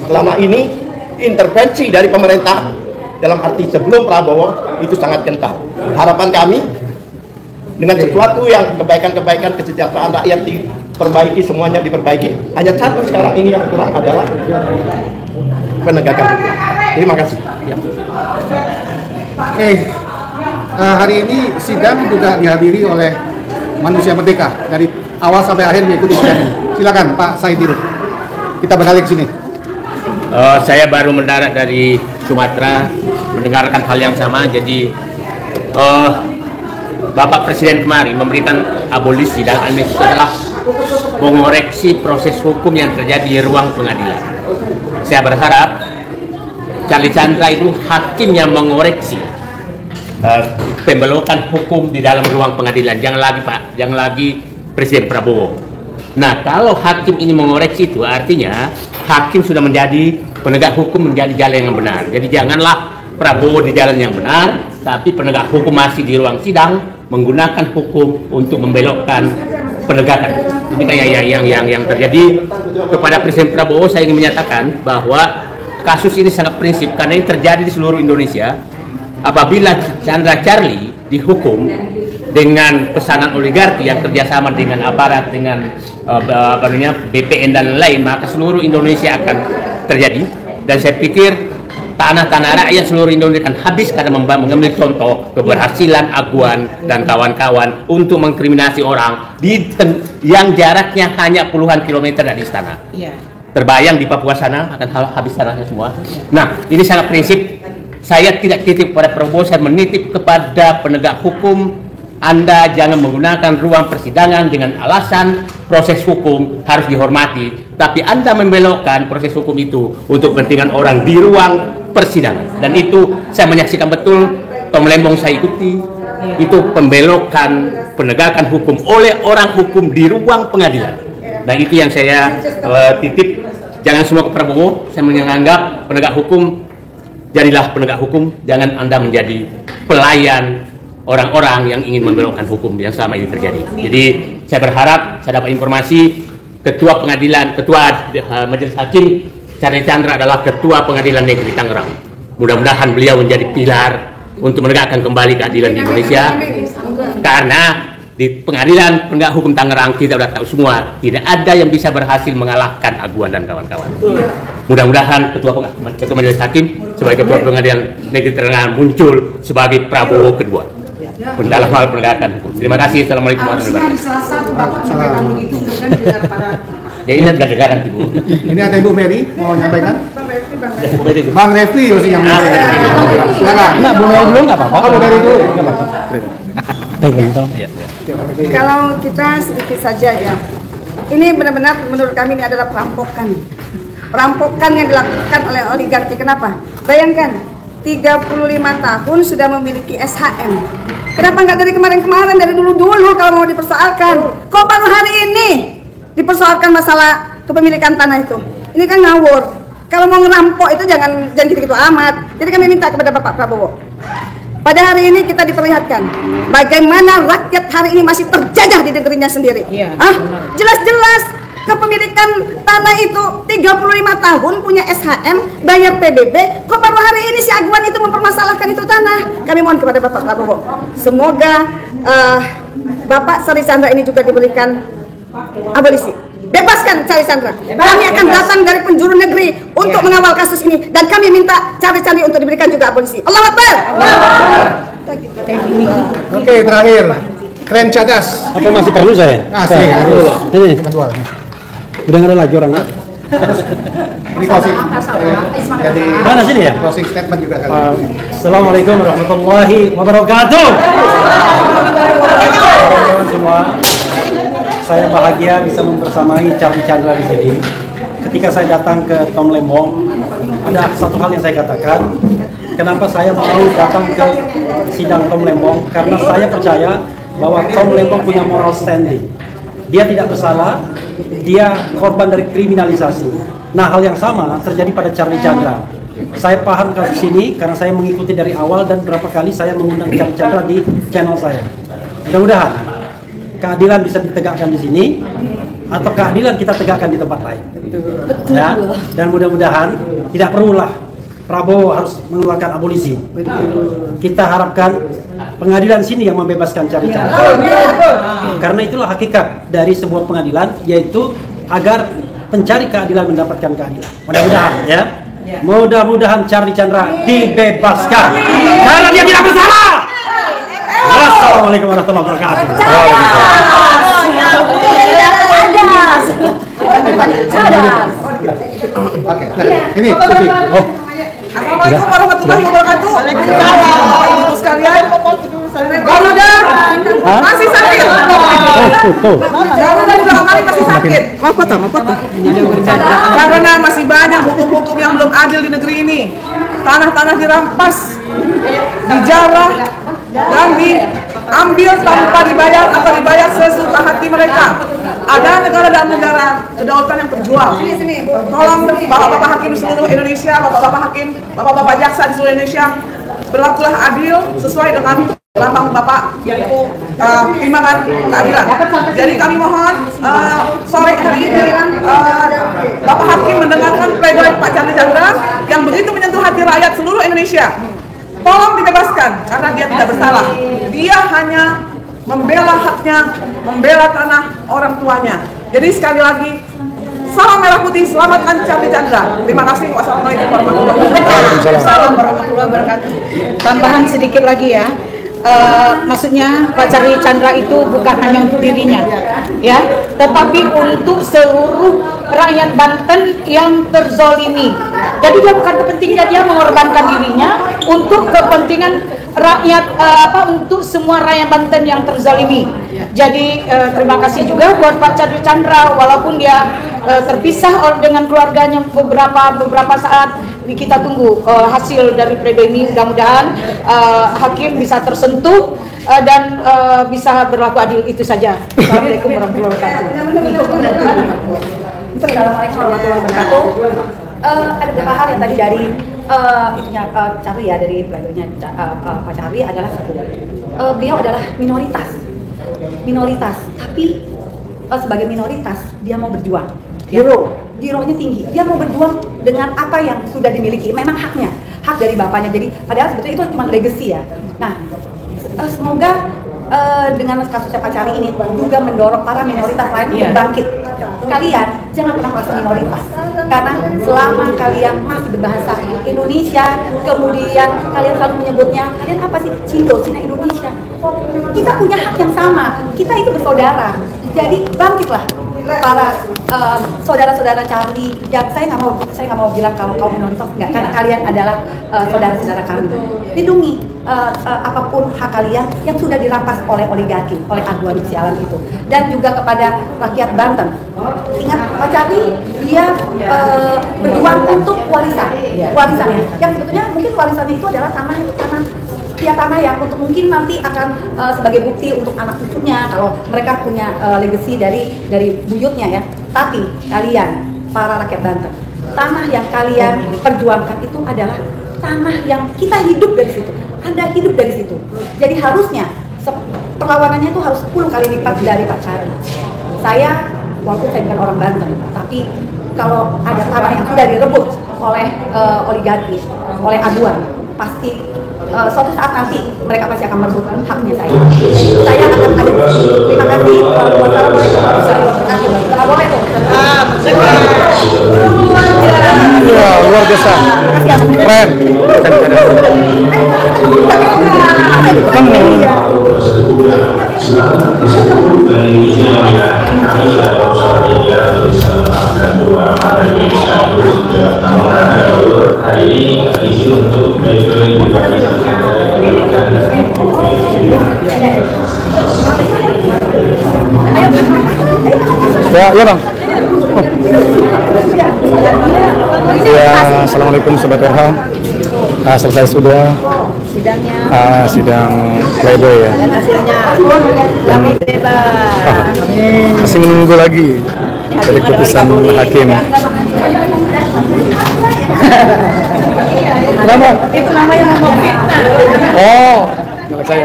Selama ini intervensi dari pemerintah dalam arti sebelum Prabowo itu sangat kental. Harapan kami dengan sesuatu yang kebaikan-kebaikan kesejahteraan rakyat diperbaiki, semuanya diperbaiki. Hanya satu sekarang ini yang kurang adalah penegakan hukum. Terima kasih. Ya. Oke, hari ini sidang juga dihadiri oleh manusia merdeka dari awal sampai akhir mengikuti sidang ini. Silakan Pak Saidiru, kita beralih ke sini. Saya baru mendarat dari Sumatera, mendengarkan hal yang sama. Jadi Bapak Presiden kemarin memberikan abolisi dan amnesti adalah mengoreksi proses hukum yang terjadi di ruang pengadilan. Saya berharap Charlie Chandra itu hakim yang mengoreksi pembelokan hukum di dalam ruang pengadilan. Jangan lagi Pak, jangan lagi Presiden Prabowo. Nah kalau hakim ini mengoreksi itu artinya hakim sudah menjadi penegak hukum, menjadi jalan yang benar. Jadi janganlah Prabowo di jalan yang benar, tapi penegak hukum masih di ruang sidang menggunakan hukum untuk membelokkan penegakan. Ini kayak yang terjadi kepada Presiden Prabowo. Saya ingin menyatakan bahwa kasus ini sangat prinsip karena ini terjadi di seluruh Indonesia. Apabila Chandra Charlie dihukum dengan pesanan oligarki yang kerjasama dengan aparat, dengan BPN dan lain, maka seluruh Indonesia akan terjadi. Dan saya pikir tanah-tanah rakyat seluruh Indonesia akan habis karena mengambil contoh keberhasilan Aguan dan kawan-kawan untuk mengkriminasi orang yang jaraknya hanya puluhan kilometer dari istana. Iya. terbayang di Papua sana akan habis tanahnya semua. Nah, ini sangat prinsip. Saya tidak titip pada Prabowo, saya menitip kepada penegak hukum. Anda jangan menggunakan ruang persidangan dengan alasan proses hukum harus dihormati, tapi Anda membelokkan proses hukum itu untuk kepentingan orang di ruang persidangan. Dan itu saya menyaksikan betul, Tom Lembong saya ikuti, itu pembelokan penegakan hukum oleh orang hukum di ruang pengadilan. Dan itu yang saya titip, jangan semua ke Prabowo. Saya menganggap penegak hukum, jadilah penegak hukum, jangan Anda menjadi pelayan orang-orang yang ingin membelokkan hukum yang selama ini terjadi. Jadi saya berharap saya dapat informasi Ketua Pengadilan, Ketua Majelis Hakim Charlie Chandra adalah Ketua Pengadilan Negeri Tangerang. Mudah-mudahan beliau menjadi pilar untuk menegakkan kembali keadilan di Indonesia. Karena di Pengadilan Penegak Hukum Tangerang kita sudah tahu semua, tidak ada yang bisa berhasil mengalahkan Aguan dan kawan-kawan. Mudah-mudahan Ketua Majelis Hakim sebagai Ketua Pengadilan Negeri Tangerang muncul sebagai Prabowo kedua dalam hal penegakan hukum. Terima kasih. Assalamualaikum warahmatullahi wabarakatuh. Ya ini negara Ibu. Ini ada Ibu Mary mau menyampaikan. Bang Refli yang silakan. Nah, Bu Mary dulu nggak apa-apa. Bu Mary dulu. Kalau kita sedikit saja ya, ini benar-benar menurut kami ini adalah perampokan yang dilakukan oleh oligarki. Kenapa? Bayangkan 35 tahun sudah memiliki SHM. Kenapa nggak dari kemarin-kemarin, dari dulu-dulu kalau mau dipersoalkan? Kok baru hari ini dipersoalkan masalah kepemilikan tanah itu? Ini kan ngawur. Kalau mau ngerampok itu jangan gitu-gitu amat. Jadi kami minta kepada Bapak Prabowo, pada hari ini kita diperlihatkan bagaimana rakyat hari ini masih terjajah di negerinya sendiri. Jelas-jelas kepemilikan tanah itu 35 tahun punya SHM, bayar PBB. Kok baru hari ini si Aguan itu mempermasalahkan itu tanah? Kami mohon kepada Bapak Prabowo, semoga Bapak Charlie Chandra ini juga diberikan abolisi. Bebaskan Charlie Chandra. Kami akan datang dari penjuru negeri untuk mengawal kasus ini, dan kami minta Charlie Chandra untuk diberikan juga abolisi. Allahu Akbar. Oke, terakhir. Keren cadas. Apa masih perlu saya? Asik. Ini. Udah nggak ada lagi orangnya. Ini closing. Jadi Mana sini ya? closing statement juga kali. Assalamualaikum warahmatullahi wabarakatuh. Teman-teman semua, saya bahagia bisa membersamai Charlie Chandra di sini. Ketika saya datang ke Tom Lembong, ada satu hal yang saya katakan. Kenapa saya mau datang ke sidang Tom Lembong? Karena saya percaya bahwa Tom Lembong punya moral standing. Dia tidak bersalah, dia korban dari kriminalisasi. Nah, hal yang sama terjadi pada Charlie Chandra. Saya paham kasus ini karena saya mengikuti dari awal dan berapa kali saya mengundang Charlie Chandra di channel saya. Mudah-mudahan keadilan bisa ditegakkan di sini, atau keadilan kita tegakkan di tempat lain. Ya, dan mudah-mudahan tidak perlulah Prabowo harus mengeluarkan abolisi. Kita harapkan pengadilan sini yang membebaskan Charlie Chandra. Karena itulah hakikat dari sebuah pengadilan, yaitu agar pencari keadilan mendapatkan keadilan. Mudah-mudahan ya. Mudah-mudahan Charlie Chandra dibebaskan karena dia tidak bersalah. Wassalamualaikum warahmatullahi wabarakatuh. Oke, ini Sufi. Assalamualaikum warahmatullahi wabarakatuh. Waalaikumsalam. Sekalian, Garuda masih sakit. Garuda juga masih sakit. Mau foto. Karena masih banyak hukum-hukum yang belum adil di negeri ini. Tanah-tanah dirampas, dijarah, dan diambil tanpa dibayar atau dibayar sesuka hati mereka. Ada negara dan negara kedaulatan yang terjual. Tolong bapak-bapak hakim di seluruh Indonesia, bapak-bapak hakim, bapak-bapak jaksa di seluruh Indonesia, berlakulah adil sesuai dengan lambang bapak, yaitu timbangan keadilan. Jadi kami mohon sore hari ini bapak hakim mendengarkan pledoi Pak Charlie Chandra yang begitu menyentuh hati rakyat seluruh Indonesia. Tolong dibebaskan karena dia tidak bersalah. Dia hanya membela haknya, membela tanah orang tuanya. Jadi sekali lagi, salam merah putih, selamatkan Charlie Chandra. Terima kasih. Wassalamualaikum warahmatullahi wabarakatuh. Tambahan sedikit lagi ya. Maksudnya Pak Charlie Chandra itu bukan hanya untuk dirinya, ya, tetapi untuk seluruh rakyat Banten yang terzolimi. Jadi dia bukan kepentingan dia mengorbankan dirinya untuk kepentingan rakyat untuk semua rakyat Banten yang terzolimi. Jadi terima kasih juga buat Pak Chandra, walaupun dia terpisah dengan keluarganya beberapa saat. Kita tunggu hasil dari pledoi ini, mudah-mudahan hakim bisa tersentuh dan bisa berlaku adil. Itu saja. Assalamualaikum warahmatullahi wabarakatuh. Assalamualaikum warahmatullahi wabarakatuh. Ada beberapa hal yang tadi dari Charlie ya, dari pledoi-nya Pak Charlie adalah satu. Beliau adalah minoritas, tapi sebagai minoritas dia mau berjuang. Gironya tinggi, dia mau berjuang dengan apa yang sudah dimiliki, memang haknya, hak dari bapaknya. Jadi padahal sebetulnya itu cuma legacy ya. Nah, semoga dengan kasusnya Pak Charlie ini juga mendorong para minoritas lain untuk bangkit. Kalian jangan pernah merasa minoritas, karena selama kalian masih berbahasa Indonesia, kemudian kalian selalu menyebutnya kalian apa sih, Cina Indonesia. Kita punya hak yang sama, kita itu bersaudara. Jadi bangkitlah para saudara-saudara Charlie. Yang saya nggak mau bilang kalau kaum minoritas enggak, karena kalian adalah saudara-saudara kami. Lindungi apapun hak kalian yang sudah dirampas oleh oligarki, oleh aduan sialan itu. Dan juga kepada rakyat Banten, ingat Pak Charlie dia berjuang untuk warisannya, yang sebetulnya mungkin warisannya itu adalah tanah yang untuk mungkin nanti akan sebagai bukti untuk anak cucunya kalau mereka punya legacy dari buyutnya ya. Tapi kalian para rakyat Banten, tanah yang kalian perjuangkan itu adalah tanah yang kita hidup dari situ. Anda hidup dari situ. Jadi harusnya perlawanannya itu harus 10 kali lipat dari Pak Charlie. Saya walaupun saya bukan orang Banten, tapi kalau ada tanah yang sudah direbut oleh oligarki, oleh aduan, pasti suatu saat nanti mereka pasti akan merebut haknya saya. Saya akan ada. Terima kasih. Wassalamualaikum warahmatullahi wabarakatuh. Boleh tuh. Ya, luar biasa. Keren. Ya bang. Ya, assalamualaikum sobat RH. Selesai sudah sidang pledoi ya. Dan hasilnya kami bebas. Masih menunggu lagi dari putusan hakim. Kenapa? Itu namanya ngomong fitnah. Oh, nggak saya.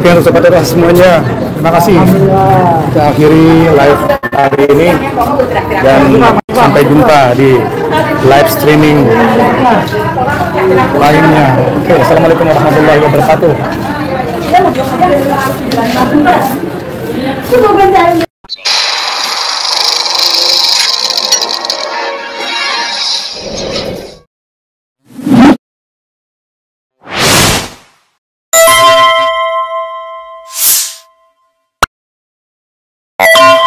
Oke, untuk sobat RH semuanya, terima kasih. Kita akhiri live hari ini dan sampai jumpa di live streaming lainnya. Oke, assalamualaikum warahmatullahi wabarakatuh. You